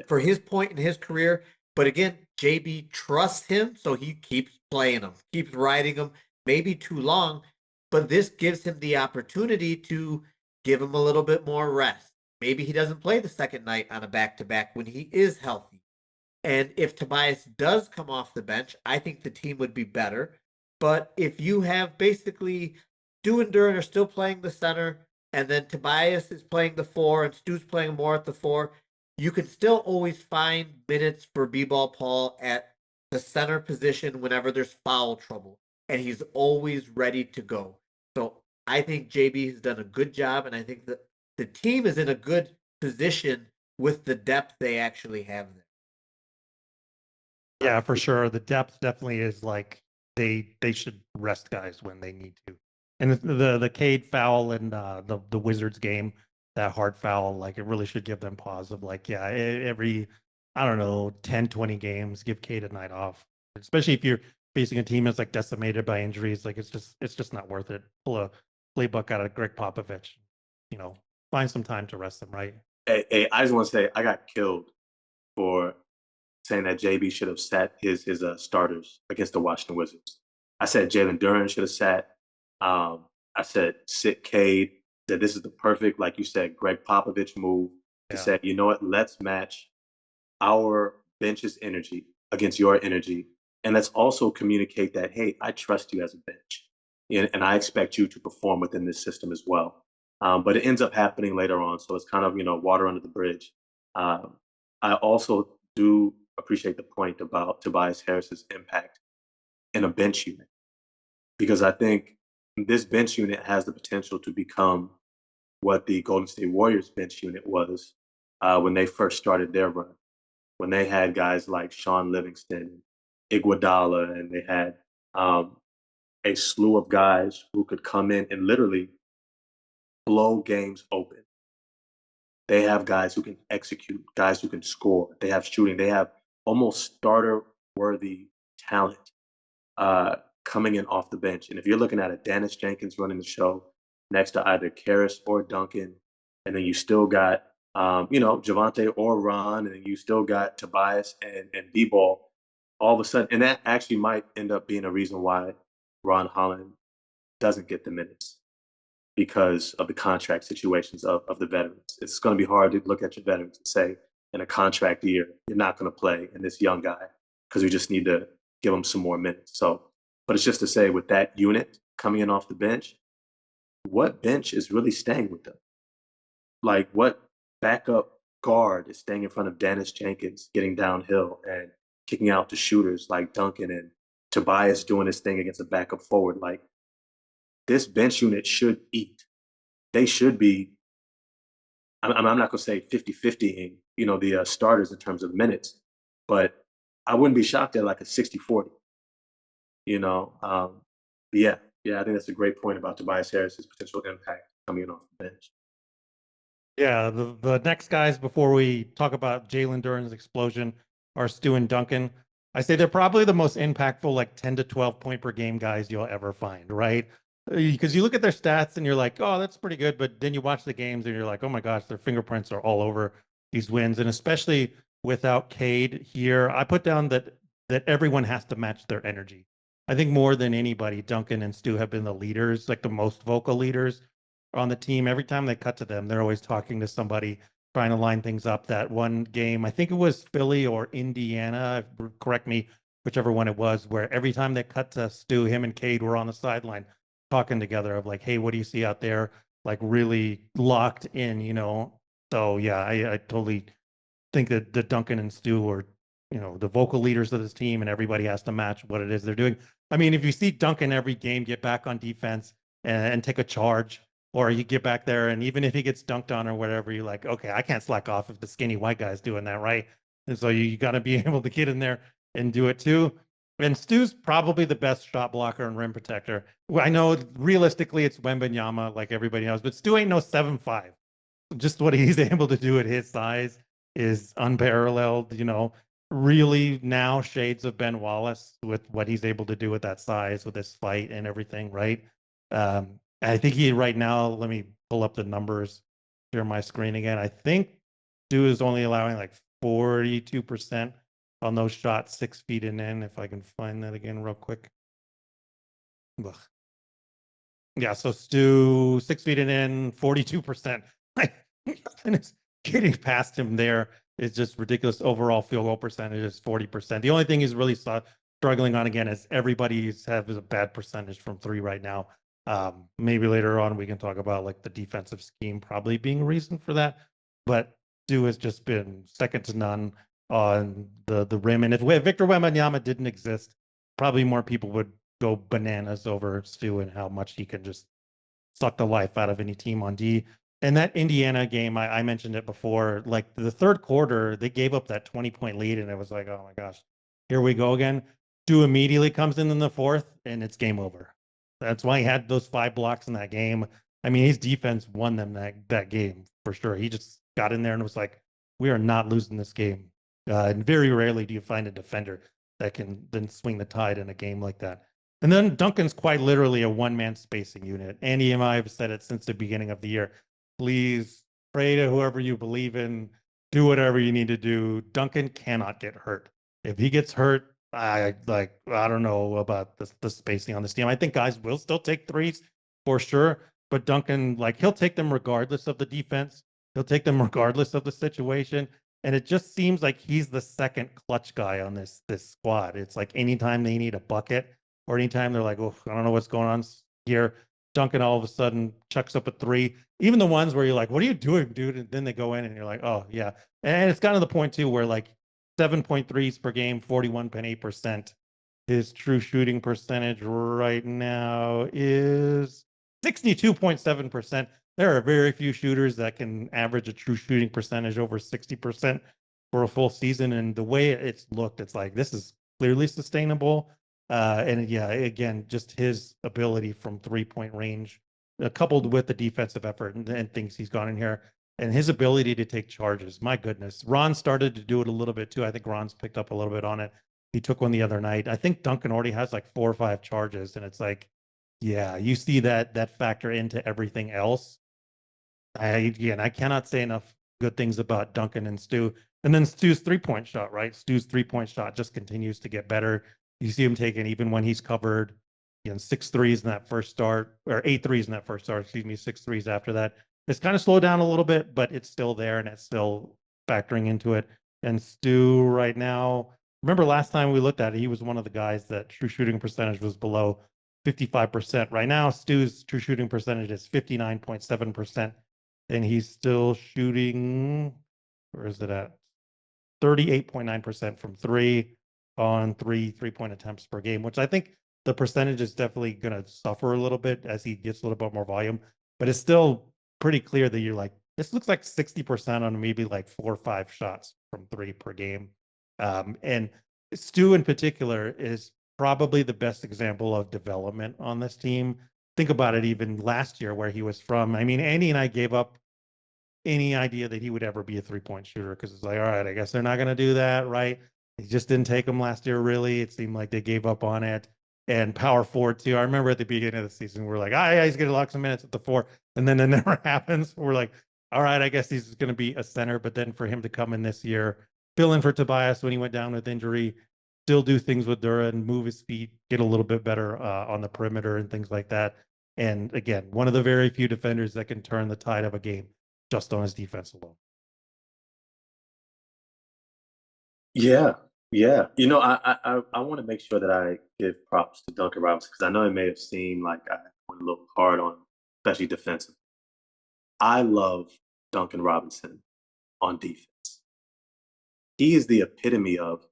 for his point in his career. But again, JB trusts him, so he keeps playing him, keeps riding him, maybe too long, but this gives him the opportunity to give him a little bit more rest. Maybe he doesn't play the second night on a back-to-back when he is healthy. And if Tobias does come off the bench, I think the team would be better. But if you have basically Stu and Duren are still playing the center, and then Tobias is playing the four, and Stu's playing more at the four, you can still always find minutes for B-ball Paul at the center position whenever there's foul trouble. And he's always ready to go. So I think JB has done a good job, and I think that the team is in a good position with the depth they actually have there.
Yeah, for sure. The depth definitely is like they should rest guys when they need to. And the Cade foul in the Wizards game, that hard foul, like it really should give them pause of like, yeah, every I don't know, 10, 20 games, give Cade a night off. Especially if you're facing a team that's like decimated by injuries, like it's just not worth it. Pull a playbook out of Greg Popovich, you know, find some time to rest them, right?
Hey, I just want to say I got killed for saying that JB should have sat his starters against the Washington Wizards. I said Jalen Duren should have sat. I said sit Cade. That this is the perfect, like you said, Greg Popovich move to say, you know what, let's match our bench's energy against your energy, and let's also communicate that, hey, I trust you as a bench, and I expect you to perform within this system as well. But it ends up happening later on, so it's kind of water under the bridge. I also do appreciate the point about Tobias Harris's impact in a bench unit, because I think this bench unit has the potential to become what the Golden State Warriors bench unit was when they first started their run, when they had guys like Sean Livingston, Iguodala, and they had a slew of guys who could come in and literally blow games open. They have guys who can execute, guys who can score. They have shooting. They have almost starter-worthy talent coming in off the bench. And if you're looking at a Dennis Jenkins running the show next to either Karras or Duncan, and then you still got Javante or Ron, and then you still got Tobias and B-Ball, all of a sudden, and that actually might end up being a reason why Ron Holland doesn't get the minutes, because of the contract situations of the veterans. It's going to be hard to look at your veterans and say, in a contract year, you're not going to play in this young guy because we just need to give him some more minutes. So, but it's just to say, with that unit coming in off the bench, what bench is really staying with them? Like, what backup guard is staying in front of Dennis Jenkins, getting downhill and kicking out to shooters like Duncan, and Tobias doing his thing against a backup forward? Like, this bench unit should eat. They should be, I'm not going to say 50-50ing, the starters in terms of minutes, but I wouldn't be shocked at like a 60-40, yeah, I think that's a great point about Tobias Harris's potential impact coming in off the bench.
Yeah, the next guys before we talk about Jalen Duren's explosion are Stew and Duncan. I say they're probably the most impactful, like 10 to 12 point per game guys you'll ever find, right? Because you look at their stats and you're like, oh, that's pretty good. But then you watch the games and you're like, oh my gosh, their fingerprints are all over these wins. And especially without Cade here, I put down that everyone has to match their energy. I think more than anybody, Duncan and Stew have been the leaders, like the most vocal leaders on the team. Every time they cut to them, they're always talking to somebody, trying to line things up. That one game, I think it was Philly or Indiana, correct me, whichever one it was, where every time they cut to Stu, him and Cade were on the sideline talking together of like, hey, what do you see out there? Like really locked in, So yeah, I totally think that the Duncan and Stu are, the vocal leaders of this team, and everybody has to match what it is they're doing. I mean, if you see Duncan every game get back on defense and take a charge, or you get back there and even if he gets dunked on or whatever, you're like, okay, I can't slack off if the skinny white guy's doing that, right? And so you got to be able to get in there and do it too. And Stu's probably the best shot blocker and rim protector. Well, I know realistically it's Wembanyama, like everybody knows, but Stu ain't no 7'5". Just what he's able to do at his size is unparalleled, really now shades of Ben Wallace with what he's able to do with that size, with his fight and everything, right? I think he right now, let me pull up the numbers, share my screen again. I think Stu is only allowing like 42% on those shots 6 feet and in, if I can find that again real quick. Ugh. Yeah, so Stu 6 feet and in, 42%. Nothing is getting past him there. It's just ridiculous. Overall field goal percentage is 40%. The only thing he's really struggling on again is everybody's has a bad percentage from three right now. Maybe later on we can talk about like the defensive scheme probably being a reason for that. But Stu has just been second to none on the rim. And if Victor Wembanyama didn't exist, probably more people would go bananas over Stu and how much he can just suck the life out of any team on D. And that Indiana game, I mentioned it before, like the third quarter, they gave up that 20-point lead, and it was like, oh my gosh, here we go again. Stu immediately comes in the fourth, and it's game over. That's why he had those 5 blocks in that game. I mean, his defense won them that game for sure. He just got in there and was like, we are not losing this game. And very rarely do you find a defender that can then swing the tide in a game like that. And then Duncan's quite literally a one-man spacing unit. Andy and I have said it since the beginning of the year. Please pray to whoever you believe in, do whatever you need to do. Duncan cannot get hurt. If he gets hurt, I don't know about the spacing on this team. I think guys will still take threes for sure, but Duncan, like, he'll take them regardless of the defense. He'll take them regardless of the situation. And it just seems like he's the second clutch guy on this squad. It's like anytime they need a bucket or anytime they're like, oh, I don't know what's going on here, Duncan all of a sudden chucks up a 3. Even the ones where you're like, what are you doing, dude? And then they go in and you're like, oh, yeah. And it's kind of the point, too, where like 7.3s per game, 41.8%. His true shooting percentage right now is 62.7%. There are very few shooters that can average a true shooting percentage over 60% for a full season. And the way it's looked, it's like this is clearly sustainable. And yeah, again, just his ability from 3-point range, coupled with the defensive effort and things he's gone in here, and his ability to take charges. My goodness, Ron started to do it a little bit too. I think Ron's picked up a little bit on it. He took one the other night. I think Duncan already has like 4 or 5 charges, and it's like, yeah, you see that factor into everything else. I cannot say enough good things about Duncan and Stew. And then Stew's 3-point shot, right? Stew's 3-point shot just continues to get better. You see him taking, even when he's covered, 6 threes in that first start, or 8 threes in that first start, 6 threes after that. It's kind of slowed down a little bit, but it's still there and it's still factoring into it. And Stew right now, remember last time we looked at it, he was one of the guys that true shooting percentage was below 55%. Right now, Stew's true shooting percentage is 59.7%. And he's still shooting, where is it at? 38.9% from 3 on 3-point attempts per game, which I think the percentage is definitely going to suffer a little bit as he gets a little bit more volume. But it's still pretty clear that you're like, this looks like 60% on maybe like 4 or 5 shots from 3 per game. And Stu in particular is probably the best example of development on this team. Think about it, even last year where he was from. I mean, Andy and I gave up any idea that he would ever be a 3-point shooter because it's like, all right, I guess they're not going to do that, right? He just didn't take him last year, really. It seemed like they gave up on it. And power forward, too. I remember at the beginning of the season, we're like, yeah, he's going to lock some minutes at the 4. And then it never happens. We're like, all right, I guess he's going to be a center. But then for him to come in this year, fill in for Tobias when he went down with injury, still do things with Duren, move his feet, get a little bit better on the perimeter and things like that. And again, one of the very few defenders that can turn the tide of a game just on his defense alone.
Yeah, yeah. I want to make sure that I give props to Duncan Robinson because I know it may have seemed like I went a little hard on him, especially defensive. I love Duncan Robinson on defense. He is the epitome of,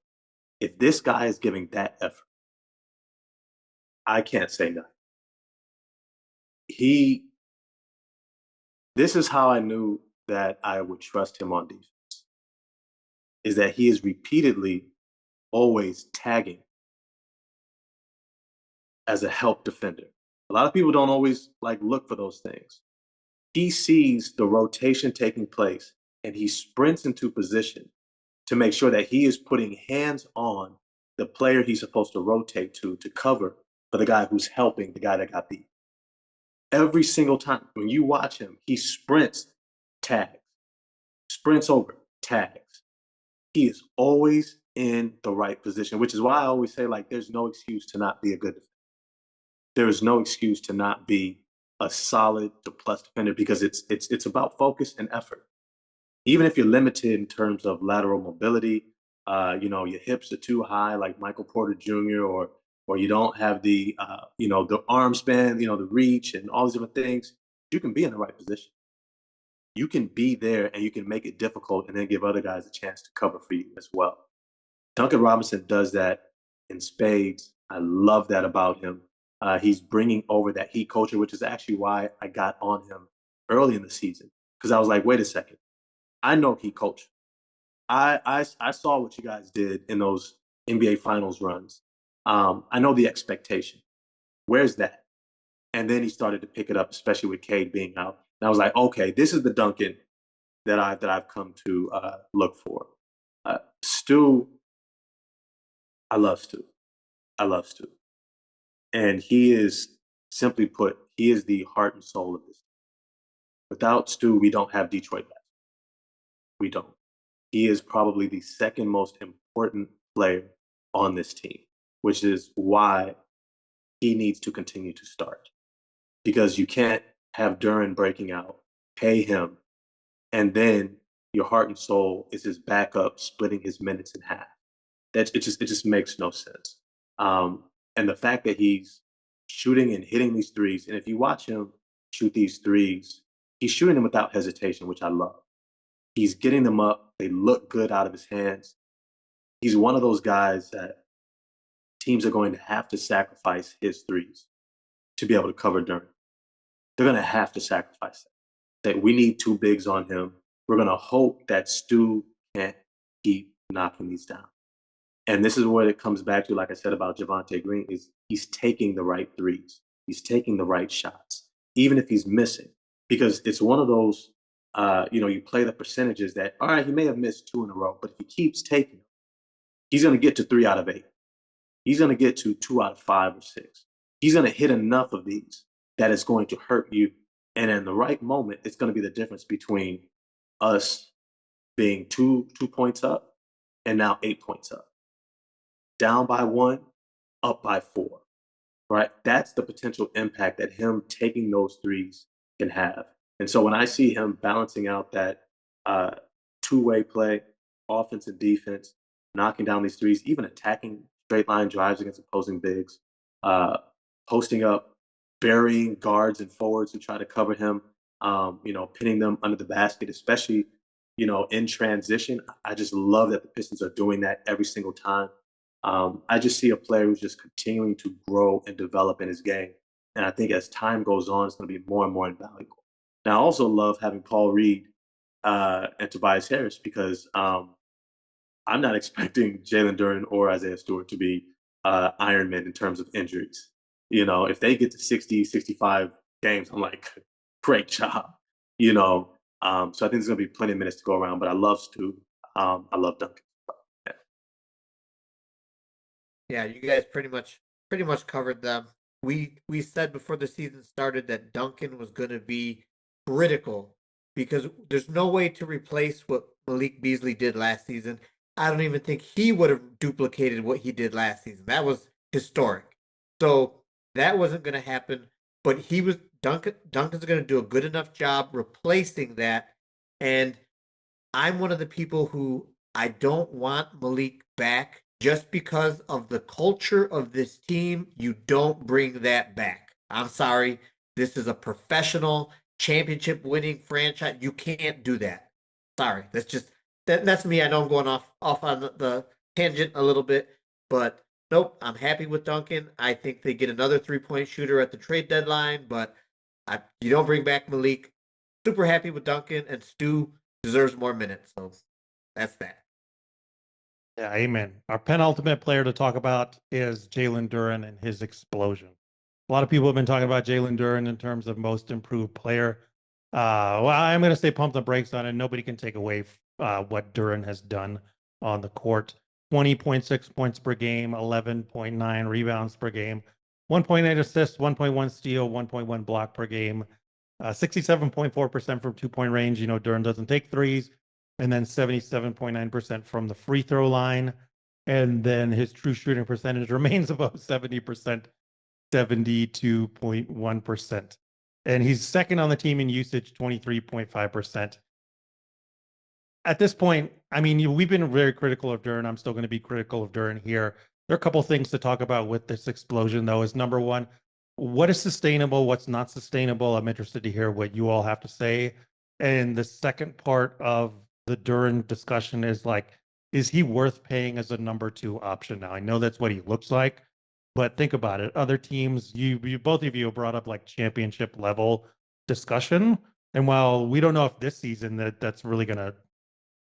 if this guy is giving that effort, I can't say nothing. This is how I knew that I would trust him on defense, is that he is repeatedly always tagging as a help defender. A lot of people don't always look for those things. He sees the rotation taking place and he sprints into position to make sure that he is putting hands on the player he's supposed to rotate to cover for the guy who's helping the guy that got beat. Every single time when you watch him, he sprints, tags, sprints over, tags. He is always in the right position, which is why I always say, there's no excuse to not be a good defender. There is no excuse to not be a solid plus defender because it's about focus and effort. Even if you're limited in terms of lateral mobility, your hips are too high, like Michael Porter Jr., or you don't have the arm span, the reach and all these different things, you can be in the right position. You can be there and you can make it difficult and then give other guys a chance to cover for you as well. Duncan Robinson does that in spades. I love that about him. He's bringing over that heat culture, which is actually why I got on him early in the season because I was like, wait a second, I know he coached. I saw what you guys did in those NBA Finals runs. I know the expectation. Where's that? And then he started to pick it up, especially with Cade being out. And I was like, okay, this is the Duncan that I've come to look for. Stew, I love Stew. I love Stew, and he is, simply put, he is the heart and soul of this. Without Stew, we don't have Detroit basketball. We don't. He is probably the second most important player on this team, which is why he needs to continue to start. Because you can't have Duren breaking out, pay him, and then your heart and soul is his backup splitting his minutes in half. It just makes no sense. And the fact that he's shooting and hitting these threes, and if you watch him shoot these threes, he's shooting them without hesitation, which I love. He's getting them up. They look good out of his hands. He's one of those guys that teams are going to have to sacrifice his threes to be able to cover Duren. They're going to have to sacrifice that. We need two bigs on him. We're going to hope that Stew can't keep knocking these down. And this is what it comes back to, like I said about Javonte Green, is he's taking the right threes. He's taking the right shots, even if he's missing. Because it's one of those, you play the percentages that, all right, he may have missed 2 in a row, but if he keeps taking them, he's going to get to 3 out of 8. He's going to get to 2 out of 5 or 6. He's going to hit enough of these that it's going to hurt you. And in the right moment, it's going to be the difference between us being 2 points up and now 8 points up. Down by 1, up by 4, right? That's the potential impact that him taking those threes can have. And so when I see him balancing out that two-way play, offense and defense, knocking down these threes, even attacking straight line drives against opposing bigs, posting up, burying guards and forwards who try to cover him, pinning them under the basket, especially, in transition. I just love that the Pistons are doing that every single time. I just see a player who's just continuing to grow and develop in his game. And I think as time goes on, it's going to be more and more invaluable. Now, I also love having Paul Reed and Tobias Harris because I'm not expecting Jalen Duren or Isaiah Stewart to be Iron Men in terms of injuries. If they get to 60, 65 games, I'm like, great job. So I think there's going to be plenty of minutes to go around, but I love Stu. I love Duncan.
Yeah, you guys pretty much covered them. We said before the season started that Duncan was going to be critical because there's no way to replace what Malik Beasley did last season. I don't even think he would have duplicated what he did last season. That was historic. So that wasn't going to happen. But Duncan's going to do a good enough job replacing that. And I'm one of the people who I don't want Malik back just because of the culture of this team. You don't bring that back. I'm sorry. This is a professional championship winning franchise. You can't do that. Sorry. That's me. I know I'm going off on the tangent a little bit, but nope, I'm happy with Duncan. I think they get another 3-point shooter at the trade deadline, but you don't bring back Malik. Super happy with Duncan, and Stu deserves more minutes. So that's that.
Yeah, amen. Our penultimate player to talk about is Jalen Duren and his explosion. A lot of people have been talking about Jalen Duren in terms of most improved player. Well, I'm going to say pump the brakes on it. Nobody can take away what Duren has done on the court. 20.6 points per game, 11.9 rebounds per game, 1.8 assists, 1.1 steal, 1.1 block per game, 67.4% from 2-point range. Duren doesn't take threes, and then 77.9% from the free throw line. And then his true shooting percentage remains above 70%, 72.1%. And he's second on the team in usage, 23.5%. At this point, we've been very critical of Duren. I'm still going to be critical of Duren here. There are a couple things to talk about with this explosion, though, is number one, what is sustainable, what's not sustainable? I'm interested to hear what you all have to say. And the second part of the Duren discussion is is he worth paying as a number 2 option? Now, I know that's what he looks like, but think about it. Other teams, you both of you brought up championship level discussion. And while we don't know if this season that's really going to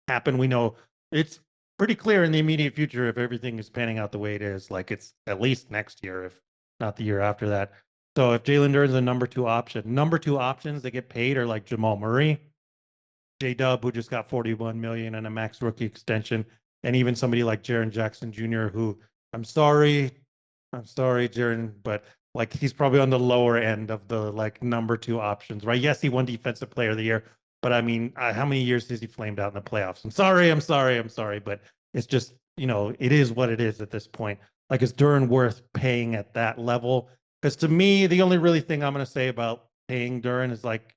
happen, we know it's pretty clear in the immediate future if everything is panning out the way it is, like it's at least next year, if not the year after that. So if Jalen Duren's a number two options that get paid are like Jamal Murray, J-Dub, who just got 41 million and a max rookie extension, and even somebody like Jaren Jackson Jr., who I'm sorry, Jaren, but like he's probably on the lower end of the like number two options, right? Yes, he won Defensive Player of the Year, but I mean, how many years has he flamed out in the playoffs? I'm sorry, but it's just, it is what it is at this point. Like, is Duren worth paying at that level? Because to me, the only really thing I'm going to say about paying Duren is like,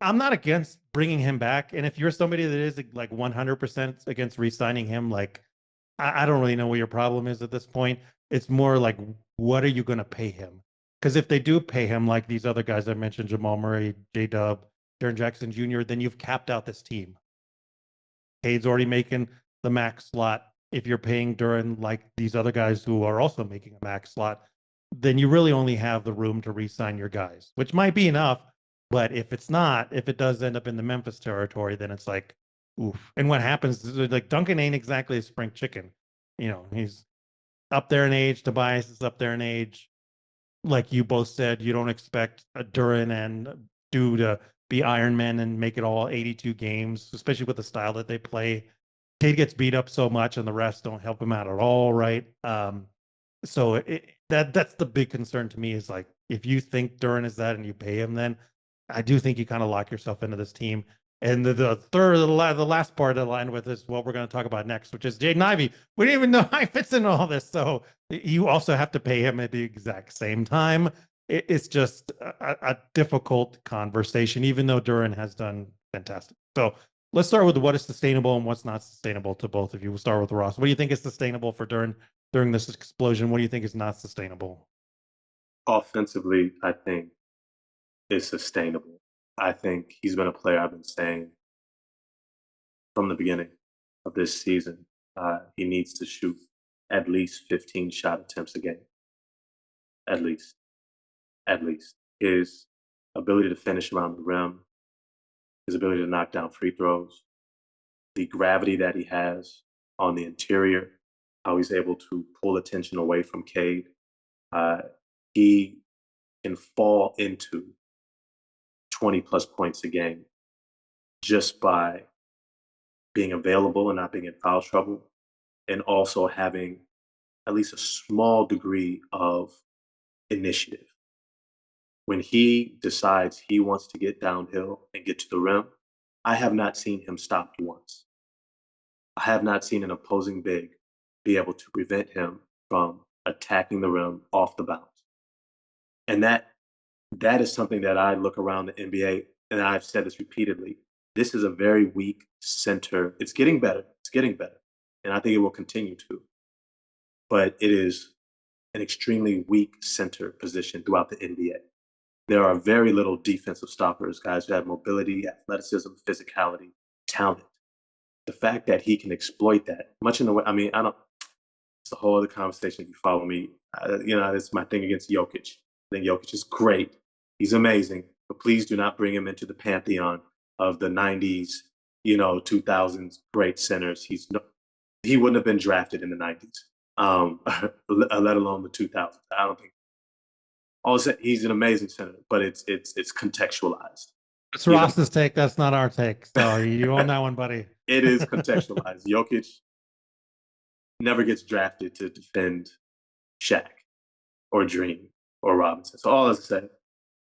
I'm not against bringing him back. And if you're somebody that is like 100% against re-signing him, like, I don't really know what your problem is at this point. It's more like, what are you going to pay him? Because if they do pay him like these other guys I mentioned, Jamal Murray, J-Dub, Jaren Jackson Jr., then you've capped out this team. Cade's already making the max slot. If you're paying Duren like these other guys who are also making a max slot, then you really only have the room to re-sign your guys, which might be enough. But if it's not, if it does end up in the Memphis territory, then it's like, oof. And what happens is like Duncan ain't exactly a spring chicken. He's up there in age. Tobias is up there in age. Like you both said, you don't expect a Duren and Stew to be Iron Man and make it all 82 games, especially with the style that they play. Cade gets beat up so much, and the rest don't help him out at all, right? So that's the big concern to me is like if you think Duren is that and you pay him, then I do think you kind of lock yourself into this team. And the last part aligned with is what we're going to talk about next, which is Jaden Ivey. We didn't even know how he fits into all this, so you also have to pay him at the exact same time. It's just a difficult conversation, even though Duren has done fantastic. So let's start with what is sustainable and what's not sustainable to both of you. We'll start with Ross. What do you think is sustainable for Duren during this explosion? What do you think is not sustainable?
Offensively, I think is sustainable. I think he's been a player I've been saying from the beginning of this season. He needs to shoot at least 15 shot attempts a game. At least. His ability to finish around the rim, his ability to knock down free throws, the gravity that he has on the interior, how he's able to pull attention away from Cade. He can fall into 20 plus points a game just by being available and not being in foul trouble, and also having at least a small degree of initiative. When he decides he wants to get downhill and get to the rim, I have not seen him stop once. I have not seen an opposing big be able to prevent him from attacking the rim off the bounce. And that is something that I look around the NBA, and I've said this repeatedly. This is a very weak center. It's getting better. And I think it will continue to. But it is an extremely weak center position throughout the NBA. There are very little defensive stoppers, guys who have mobility, athleticism, physicality, talent. The fact that he can exploit that, much in the way, it's a whole other conversation if you follow me. It's my thing against Jokic. I think Jokic is great. He's amazing. But please do not bring him into the pantheon of the 90s, 2000s great centers. He wouldn't have been drafted in the 90s, let alone the 2000s. I don't think. Also, he's an amazing center, but it's contextualized.
It's Ross's take. That's not our take. So you own that one, buddy.
It is contextualized. Jokic never gets drafted to defend Shaq or Dream or Robinson. So all I say,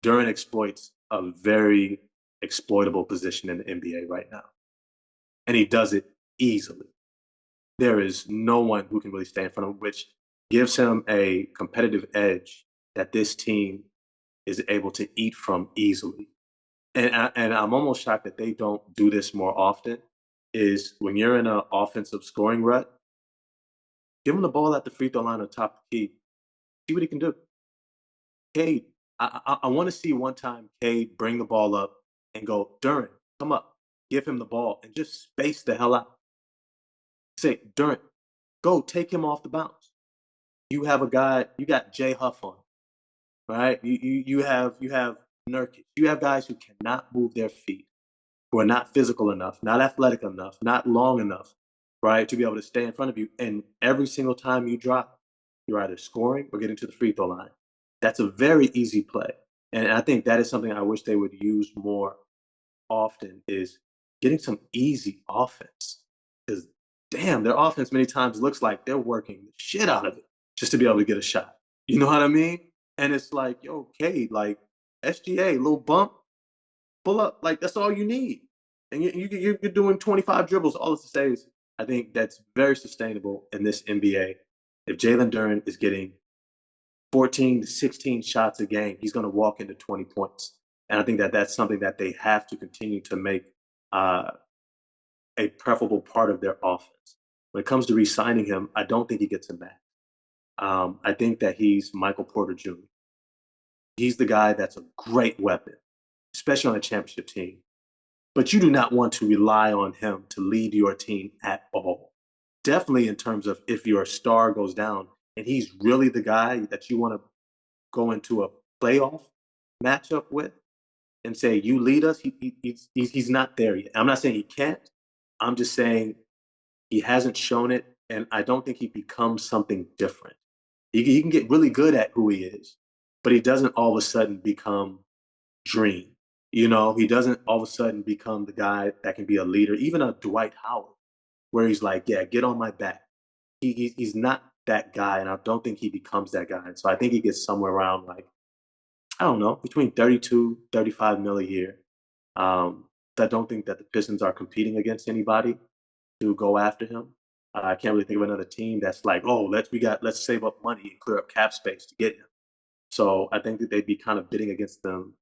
Duren exploits a very exploitable position in the NBA right now. And he does it easily. There is no one who can really stay in front of him, which gives him a competitive edge that this team is able to eat from easily. And I'm almost shocked that they don't do this more often, is when you're in an offensive scoring rut, give him the ball at the free throw line on top of the key. See what he can do. Cade, I want to see one time Cade bring the ball up and go, Duren, come up, give him the ball, and just space the hell out. Say, Duren, go take him off the bounce. You have a guy, you got Jay Huff on, right? You have Nurkic. You have guys who cannot move their feet, who are not physical enough, not athletic enough, not long enough, right, to be able to stay in front of you. And every single time you drop, you're either scoring or getting to the free throw line. That's a very easy play. And I think that is something I wish they would use more often, is getting some easy offense. Because damn, their offense many times looks like they're working the shit out of it just to be able to get a shot. You know what I mean? And it's like, yo, Cade, like SGA, little bump, pull up, like that's all you need. And you're doing 25 dribbles. All to say is, I think that's very sustainable in this NBA. If Jalen Duren is getting 14 to 16 shots a game, he's going to walk into 20 points. And I think that that's something that they have to continue to make a preferable part of their offense. When it comes to re-signing him, I don't think he gets a max. I think that he's Michael Porter Jr. He's the guy that's a great weapon, especially on a championship team. But you do not want to rely on him to lead your team at all. Definitely in terms of if your star goes down and he's really the guy that you want to go into a playoff matchup with and say, you lead us, he's not there yet. I'm not saying he can't. I'm just saying he hasn't shown it, and I don't think he becomes something different. He can get really good at who he is, but he doesn't all of a sudden become Dream. You know, he doesn't all of a sudden become the guy that can be a leader, even a Dwight Howard, where he's like, yeah, get on my back. He's not that guy, and I don't think he becomes that guy. And so I think he gets somewhere around like, I don't know, between 32, 35 mil a year. I don't think that the Pistons are competing against anybody to go after him. I can't really think of another team that's like, oh, let's save up money and clear up cap space to get him. So I think that they'd be kind of bidding against them,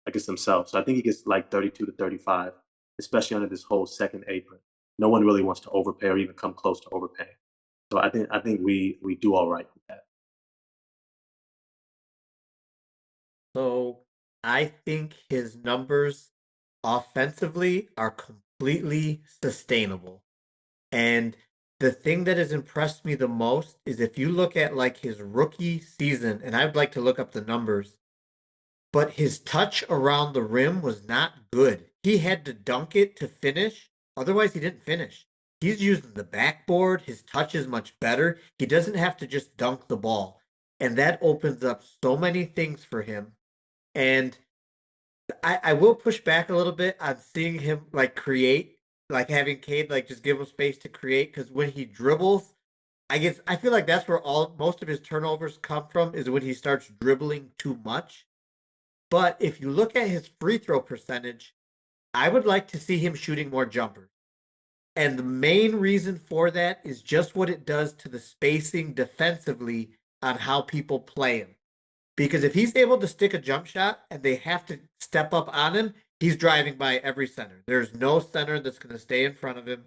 against themselves. So I think he gets like 32 to 35, especially under this whole second apron. No one really wants to overpay or even come close to overpaying. So I think we do all right with that.
So I think his numbers offensively are completely sustainable. And the thing that has impressed me the most is if you look at like his rookie season, and I'd like to look up the numbers, but his touch around the rim was not good. He had to dunk it to finish. Otherwise, he didn't finish. He's using the backboard. His touch is much better. He doesn't have to just dunk the ball. And that opens up so many things for him. And I will push back a little bit on seeing him like create, like having Cade like just give him space to create. Because when he dribbles, I feel like that's where most of his turnovers come from, is when he starts dribbling too much. But if you look at his free throw percentage, I would like to see him shooting more jumpers. And the main reason for that is just what it does to the spacing defensively on how people play him. Because if he's able to stick a jump shot and they have to step up on him, he's driving by every center. There's no center that's going to stay in front of him.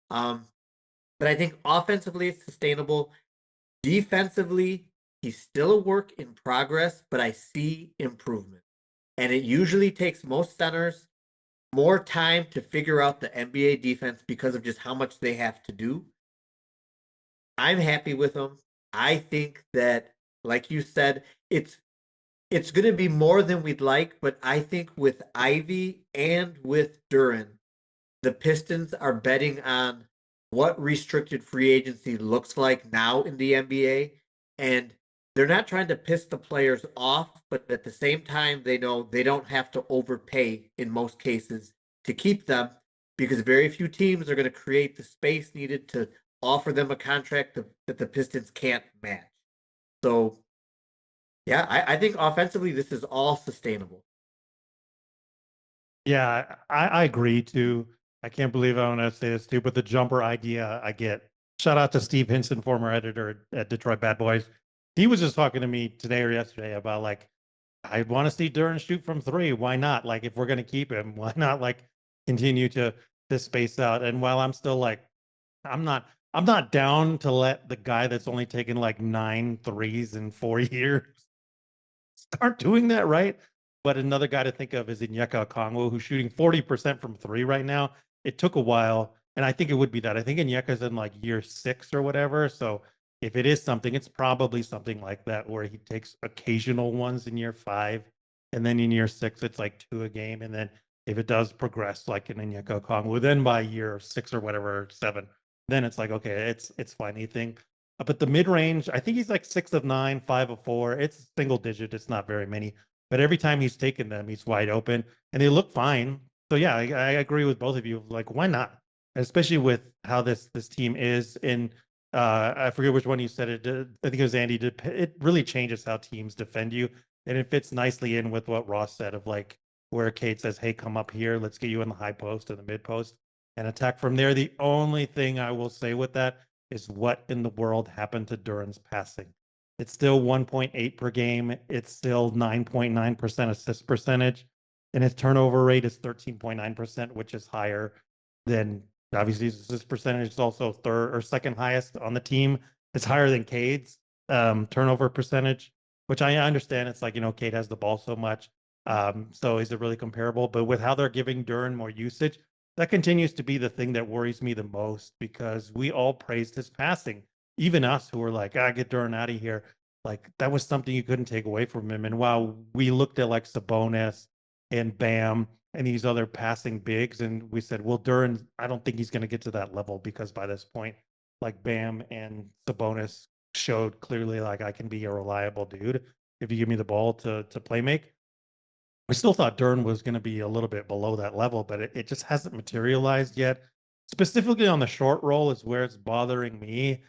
But I think offensively it's sustainable. Defensively, he's still a work in progress, but I see improvement. And it usually takes most centers more time to figure out the NBA defense because of just how much they have to do. I'm happy with him. I think that, like you said, it's going to be more than we'd like, but I think with Ivy and with Duren, the Pistons are betting on what restricted free agency looks like now in the NBA. And they're not trying to piss the players off, but at the same time, they know they don't have to overpay in most cases to keep them, because very few teams are going to create the space needed to offer them a contract that the Pistons can't match. So, yeah, I think offensively, this is all sustainable.
Yeah, I agree too. I can't believe I want to say this too, but the jumper idea I get. Shout out to Steve Hinson, former editor at Detroit Bad Boys. He was just talking to me today or yesterday about like, I want to see Duren shoot from three. Why not? Like, if we're going to keep him, why not like continue to space out? And while I'm still like, I'm not down to let the guy that's only taken like 9 threes in 4 years start doing that, right? But another guy to think of is Nyanga Okongwu, who's shooting 40% from three right now. It took a while, and I think it would be that. I think Nyanga's in like year 6 or whatever. So if it is something, it's probably something like that, where he takes occasional ones in year 5. And then in year 6, it's like 2 a game. And then if it does progress like in Nyanga Kongwu, then by year 6 or whatever, 7, then it's like, okay, it's fine anything. But the mid range, I think he's like 6 of 9, 5 of 4. It's single digit. It's not very many. But every time he's taken them, he's wide open and they look fine. So yeah, I agree with both of you. Like, why not? Especially with how this team is. And I forget which one you said it. I think it was Andy. It really changes how teams defend you, and it fits nicely in with what Ross said of like where Cade says, "Hey, come up here. Let's get you in the high post and the mid post and attack from there." The only thing I will say with that is what in the world happened to Duren's passing? It's still 1.8 per game. It's still 9.9% assist percentage, and his turnover rate is 13.9%, which is higher than obviously his assist percentage is also third or second highest on the team. It's higher than Cade's turnover percentage, which I understand. It's like, Cade has the ball so much. So is it really comparable? But with how they're giving Duren more usage, that continues to be the thing that worries me the most because we all praised his passing. Even us who were like, get Duren out of here. Like that was something you couldn't take away from him. And while we looked at like Sabonis and Bam and these other passing bigs, and we said, well, Duren, I don't think he's going to get to that level because by this point, like Bam and Sabonis showed clearly like I can be a reliable dude if you give me the ball to play make. I still thought Duren was going to be a little bit below that level, but it just hasn't materialized yet. Specifically on the short roll is where it's bothering me.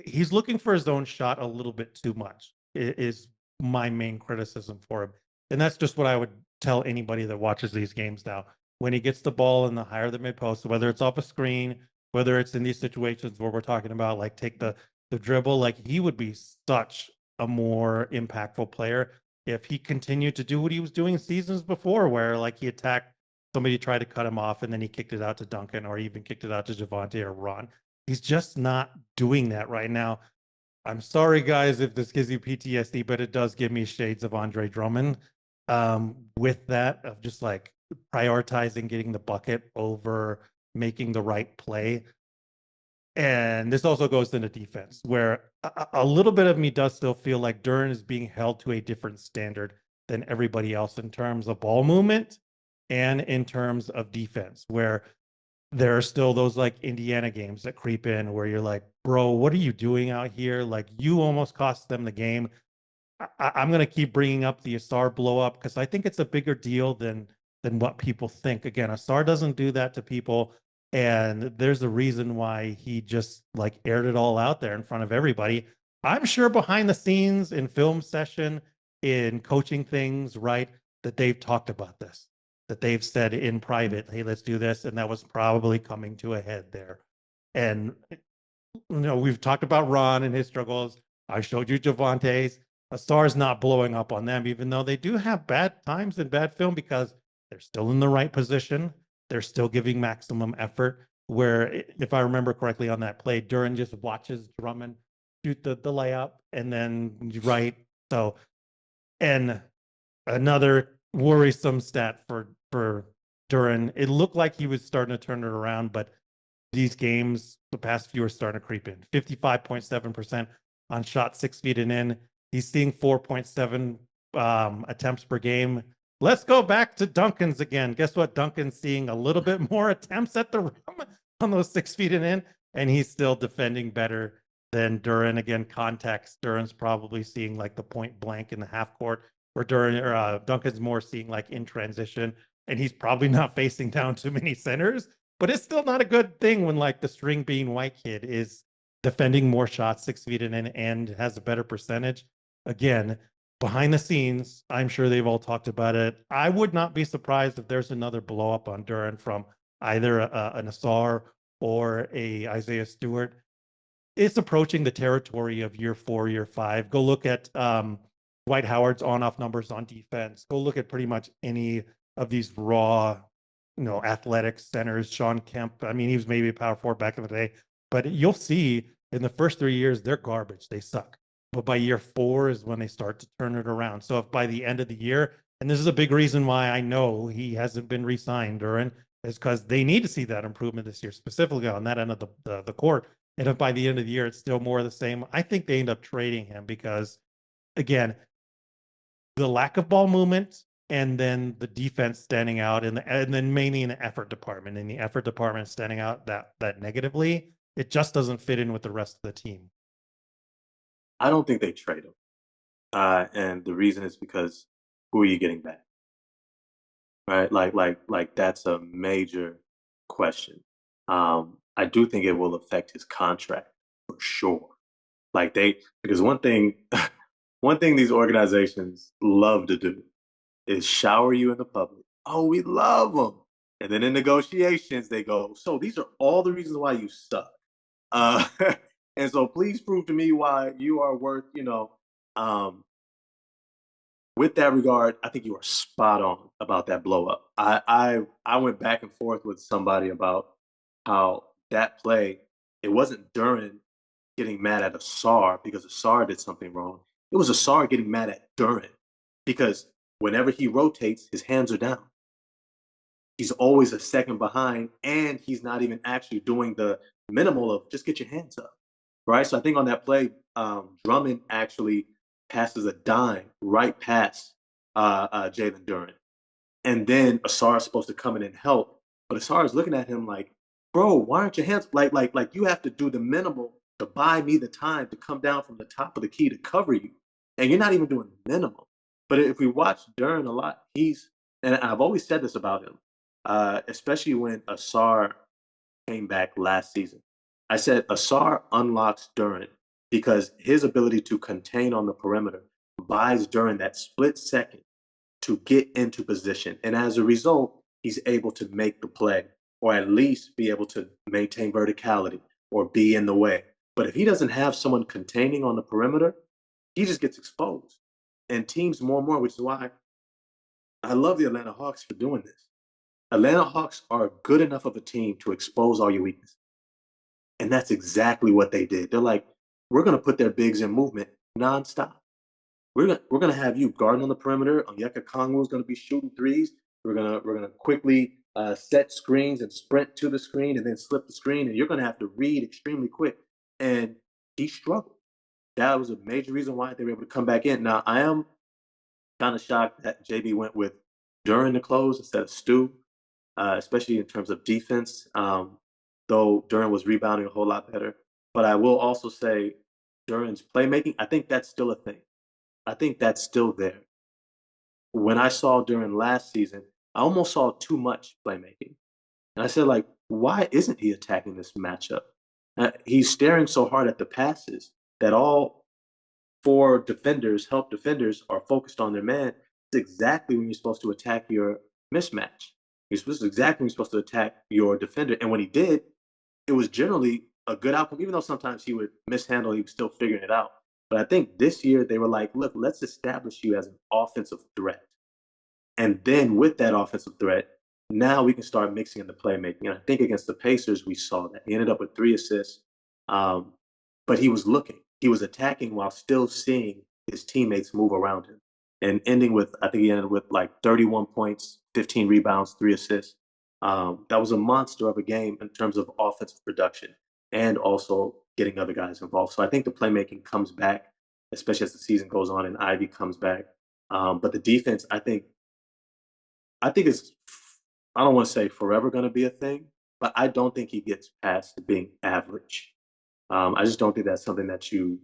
He's looking for his own shot a little bit too much, is my main criticism for him. And that's just what I would tell anybody that watches these games now. When he gets the ball in the higher the mid post, whether it's off a screen, whether it's in these situations where we're talking about like take the dribble, like he would be such a more impactful player if he continued to do what he was doing seasons before, where like he attacked somebody, tried to cut him off, and then he kicked it out to Duncan or even kicked it out to Javante or Ron. He's just not doing that right now. I'm sorry, guys, if this gives you PTSD, but it does give me shades of Andre Drummond. With that, of just like prioritizing getting the bucket over making the right play. And this also goes into defense, where a little bit of me does still feel like Duren is being held to a different standard than everybody else in terms of ball movement and in terms of defense, where there are still those like Indiana games that creep in where you're like, bro, what are you doing out here? Like you almost cost them the game. I'm going to keep bringing up the Asar blow up because I think it's a bigger deal than what people think. Again, Asar doesn't do that to people. And there's a reason why he just like aired it all out there in front of everybody. I'm sure behind the scenes in film session, in coaching things, right, that they've talked about this, that they've said in private, hey, let's do this. And that was probably coming to a head there. And, we've talked about Ron and his struggles. I showed you Javante's. Asar's not blowing up on them, even though they do have bad times and bad film because they're still in the right position. They're still giving maximum effort. Where, if I remember correctly on that play, Duren just watches Drummond shoot the layup and then right. So, and another worrisome stat for Duren. It looked like he was starting to turn it around, but these games, the past few are starting to creep in. 55.7% on shot 6 feet and in. He's seeing 4.7 attempts per game. Let's go back to Duncan's again. Guess what? Duncan's seeing a little bit more attempts at the rim on those 6 feet and in, and he's still defending better than Duren. Again, context. Duren's probably seeing like the point blank in the half court, where Duncan's more seeing like in transition, and he's probably not facing down too many centers. But it's still not a good thing when like the string being white kid is defending more shots 6 feet in and has a better percentage. Again, behind the scenes, I'm sure they've all talked about it. I would not be surprised if there's another blow up on Duren from either an Asar or a Isaiah Stewart. It's approaching the territory of year 4, year 5. Go look at Dwight Howard's on-off numbers on defense. Go look at pretty much any of these raw, athletic centers. Sean Kemp. I mean, he was maybe a power forward back in the day, but you'll see in the first 3 years they're garbage. They suck. But by year 4 is when they start to turn it around. So if by the end of the year, and this is a big reason why I know he hasn't been re-signed, Duren, is because they need to see that improvement this year, specifically on that end of the court. And if by the end of the year it's still more of the same, I think they end up trading him because, again, the lack of ball movement and then the defense standing out and then mainly in the effort department. And the effort department standing out that negatively, it just doesn't fit in with the rest of the team.
I don't think they trade him. And the reason is because who are you getting back? Right? Like that's a major question. I do think it will affect his contract for sure. Because one thing these organizations love to do is shower you in the public. Oh, we love them. And then in negotiations, they go, so these are all the reasons why you suck. And so please prove to me why you are worth, with that regard, I think you are spot on about that blow up. I went back and forth with somebody about how that play, it wasn't Duren getting mad at Asar because Asar did something wrong. It was Asar getting mad at Duren because whenever he rotates, his hands are down. He's always a second behind, and he's not even actually doing the minimal of just get your hands up, right? So I think on that play, Drummond actually passes a dime right past Jalen Duren. And then Asar is supposed to come in and help, but Asar is looking at him like, bro, why aren't your hands like you have to do the minimal to buy me the time to come down from the top of the key to cover you. And you're not even doing the minimal. But if we watch Duren a lot, and I've always said this about him, especially when Asar came back last season. I said Asar unlocks Duren because his ability to contain on the perimeter buys Duren that split second to get into position. And as a result, he's able to make the play or at least be able to maintain verticality or be in the way. But if he doesn't have someone containing on the perimeter, he just gets exposed. And teams more and more, which is why I love the Atlanta Hawks for doing this. Atlanta Hawks are good enough of a team to expose all your weaknesses. And that's exactly what they did. They're like, we're going to put their bigs in movement nonstop. We're gonna have you guarding on the perimeter. Onyeka Kongwu is going to be shooting threes. We're gonna quickly set screens and sprint to the screen and then slip the screen, and you're going to have to read extremely quick. And he struggled. That was a major reason why they were able to come back in. Now, I am kind of shocked that JB went with Duren the close instead of Stew, especially in terms of defense, though Duren was rebounding a whole lot better. But I will also say Duren's playmaking, I think that's still a thing. I think that's still there. When I saw Duren last season, I almost saw too much playmaking. And I said, like, why isn't he attacking this matchup? He's staring so hard at the passes that all four defenders, help defenders, are focused on their man. It's exactly when you're supposed to attack your mismatch. This is exactly when you're supposed to attack your defender. And when he did, it was generally a good outcome. Even though sometimes he would mishandle, he was still figuring it out. But I think this year they were like, look, let's establish you as an offensive threat. And then with that offensive threat, now we can start mixing in the playmaking. And I think against the Pacers, we saw that. He ended up with 3 assists, but he was looking. He was attacking while still seeing his teammates move around him. And ending with, I think he ended with like 31 points, 15 rebounds, 3 assists. That was a monster of a game in terms of offensive production and also getting other guys involved. So I think the playmaking comes back, especially as the season goes on and Ivy comes back. But the defense, I think it's, I don't want to say forever going to be a thing, but I don't think he gets past being average. I just don't think that's something that you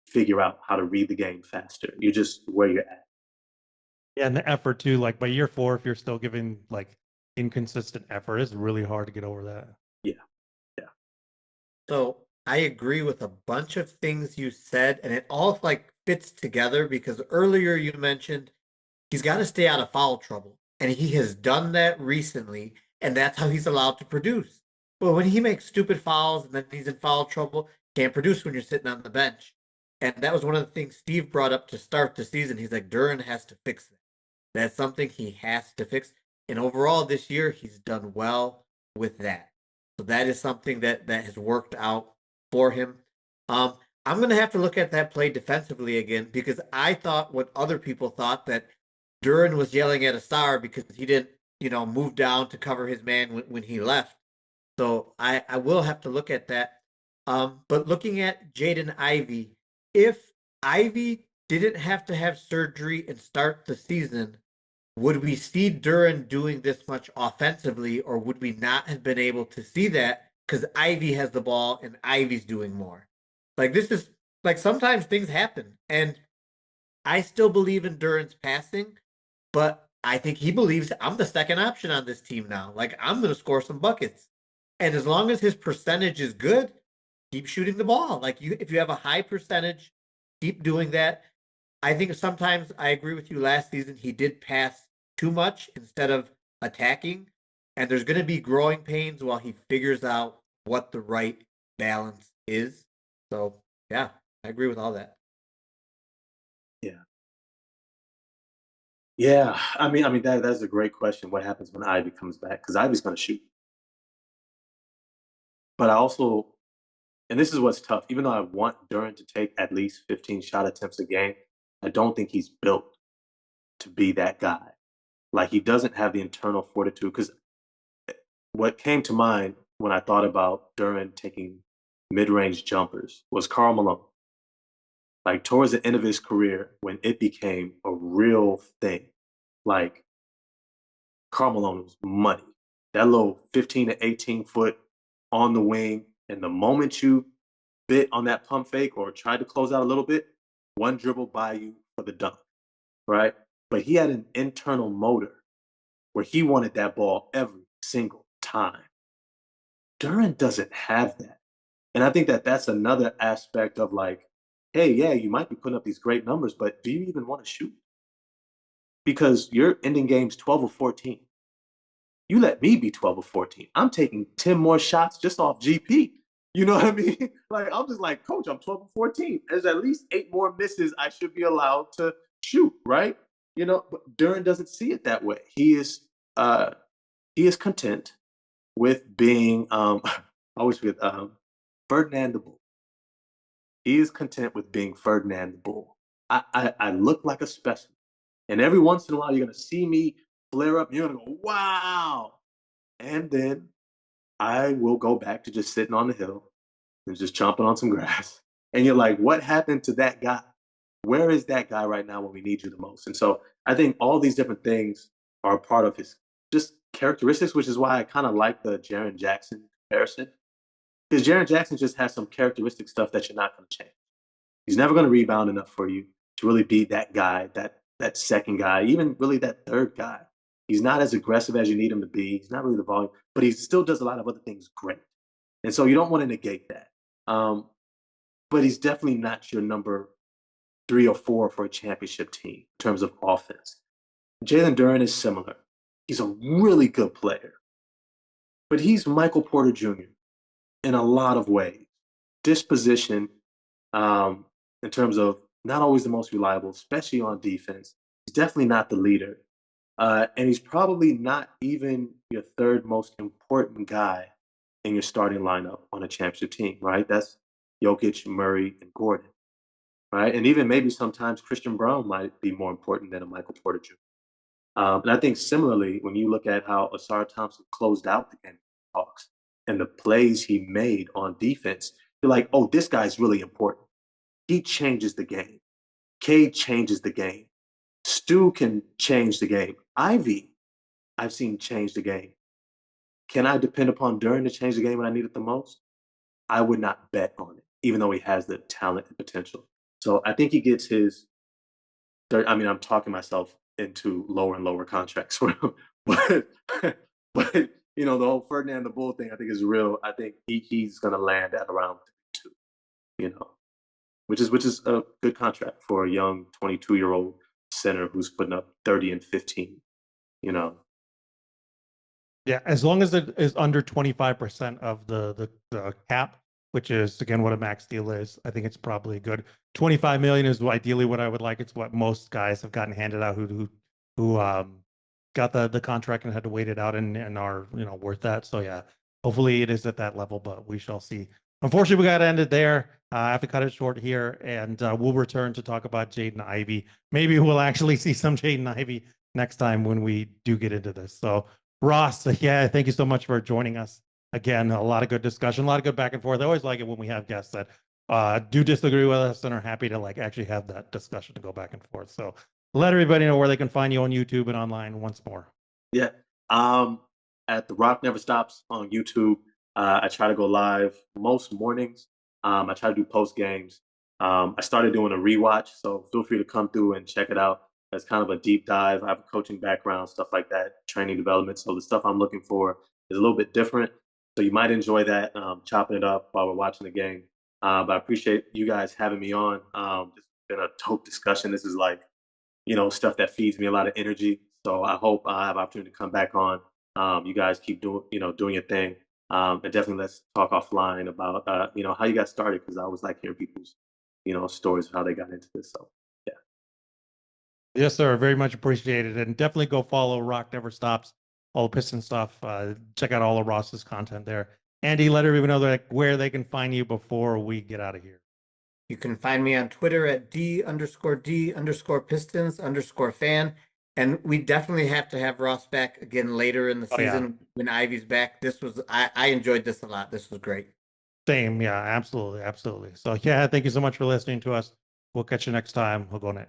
figure out how to read the game faster. You're just where you're at.
Yeah, and the effort too, like by year 4, if you're still giving like inconsistent effort, it's really hard to get over that.
Yeah.
So I agree with a bunch of things you said, and it all like fits together because earlier you mentioned he's got to stay out of foul trouble, and he has done that recently, and that's how he's allowed to produce. But when he makes stupid fouls and then he's in foul trouble, can't produce when you're sitting on the bench. And that was one of the things Steve brought up to start the season. He's like, Duren has to fix that. That's something he has to fix. And overall this year, he's done well with that. So that is something that has worked out for him. I'm going to have to look at that play defensively again because I thought what other people thought that Duren was yelling at Asar because he didn't, move down to cover his man when he left. So I will have to look at that. But looking at Jaden Ivey, if Ivey didn't have to have surgery and start the season, would we see Duren doing this much offensively, or would we not have been able to see that because Ivy has the ball and Ivy's doing more? Like, this is like, sometimes things happen, and I still believe in Duren's passing, but I think he believes I'm the second option on this team now. Like, I'm going to score some buckets, and as long as his percentage is good, keep shooting the ball. Like, if you have a high percentage, keep doing that. I think sometimes I agree with you. Last season, he did pass too much instead of attacking. And there's going to be growing pains while he figures out what the right balance is. So, yeah, I agree with all that.
Yeah. Yeah. I mean that's a great question. What happens when Ivy comes back? Because Ivy's going to shoot. But I also, and this is what's tough, even though I want Duren to take at least 15 shot attempts a game, I don't think he's built to be that guy. Like, he doesn't have the internal fortitude. Because what came to mind when I thought about Duren taking mid-range jumpers was Karl Malone. Like, towards the end of his career, when it became a real thing, like, Karl Malone was money. That little 15 to 18 foot on the wing, and the moment you bit on that pump fake or tried to close out a little bit, one dribble by you for the dunk, right? But he had an internal motor where he wanted that ball every single time. Duren doesn't have that. And I think that that's another aspect of, like, hey, yeah, you might be putting up these great numbers, but do you even want to shoot? Because you're ending games 12 or 14. You let me be 12 or 14. I'm taking 10 more shots just off GP. You know what I mean? Like, I'm just like, coach, I'm 12 or 14. There's at least 8 more misses I should be allowed to shoot, right? You know, but Duren doesn't see it that way. He is content with being I always forget Ferdinand the Bull. He is content with being Ferdinand the Bull. I look like a specimen. And every once in a while you're gonna see me flare up and you're gonna go, wow. And then I will go back to just sitting on the hill and just chomping on some grass. And you're like, what happened to that guy? Where is that guy right now when we need you the most? And so I think all these different things are a part of his just characteristics, which is why I kind of like the Jaren Jackson comparison. Because Jaren Jackson just has some characteristic stuff that you're not going to change. He's never going to rebound enough for you to really be that guy, that second guy, even really that third guy. He's not as aggressive as you need him to be. He's not really the volume, but he still does a lot of other things great. And so you don't want to negate that. But he's definitely not your number 3 or 4 for a championship team in terms of offense. Jalen Duren is similar. He's a really good player, but he's Michael Porter Jr. in a lot of ways. Disposition, in terms of not always the most reliable, especially on defense. He's definitely not the leader. And he's probably not even your third most important guy in your starting lineup on a championship team, right? That's Jokic, Murray, and Gordon, right? And even maybe sometimes Christian Brown might be more important than a Michael Porter Jr. And I think similarly, when you look at how Asar Thompson closed out the game Hawks and the plays he made on defense, you're like, oh, this guy's really important. He changes the game. Cade changes the game. Stew can change the game. Ivy, I've seen change the game. Can I depend upon Duren to change the game when I need it the most? I would not bet on it, even though he has the talent and potential. So I think he gets his. I'm talking myself into lower and lower contracts for him, but you know, the whole Ferdinand the Bull thing I think is real. I think he's going to land at around 2, you know, which is a good contract for a young 22-year-old center who's putting up 30 and 15, you know.
Yeah, as long as it is under 25% of the cap, which is again what a max deal is, I think it's probably good. 25 million is ideally what I would like. It's what most guys have gotten handed out who got the contract and had to wait it out and are, you know, worth that. So yeah, hopefully it is at that level, but we shall see. Unfortunately, we got to end it there. I have to cut it short here, and we'll return to talk about Jaden Ivey. Maybe we'll actually see some Jaden Ivey next time when we do get into this. So Ross, yeah, thank you so much for joining us. Again, a lot of good discussion, a lot of good back and forth. I always like it when we have guests that do disagree with us and are happy to like actually have that discussion to go back and forth. So let everybody know where they can find you on YouTube and online once more.
Yeah. At The Rock Never Stops on YouTube. I try to go live most mornings. I try to do post games. I started doing a rewatch, so feel free to come through and check it out. It's kind of a deep dive. I have a coaching background, stuff like that, training development. So the stuff I'm looking for is a little bit different. So you might enjoy that, chopping it up while we're watching the game. But I appreciate you guys having me on. It's been a dope discussion. This is like, stuff that feeds me a lot of energy. So I hope I have opportunity to come back on. You guys keep doing your thing. And definitely let's talk offline about, how you got started. Cause I always like hearing people's, stories of how they got into this. So yeah.
Yes, sir. Very much appreciated. And definitely go follow Rock Never Stops, all the Piston stuff. Check out all of Ross's content there. Andy, let everyone know where they can find you before we get out of here.
You can find me on Twitter at D_D_Pistons_fan. And we definitely have to have Ross back again later in the season when Ivy's back. I enjoyed this a lot. This was great.
Same. Yeah, absolutely. Absolutely. So yeah, thank you so much for listening to us. We'll catch you next time. We'll go next.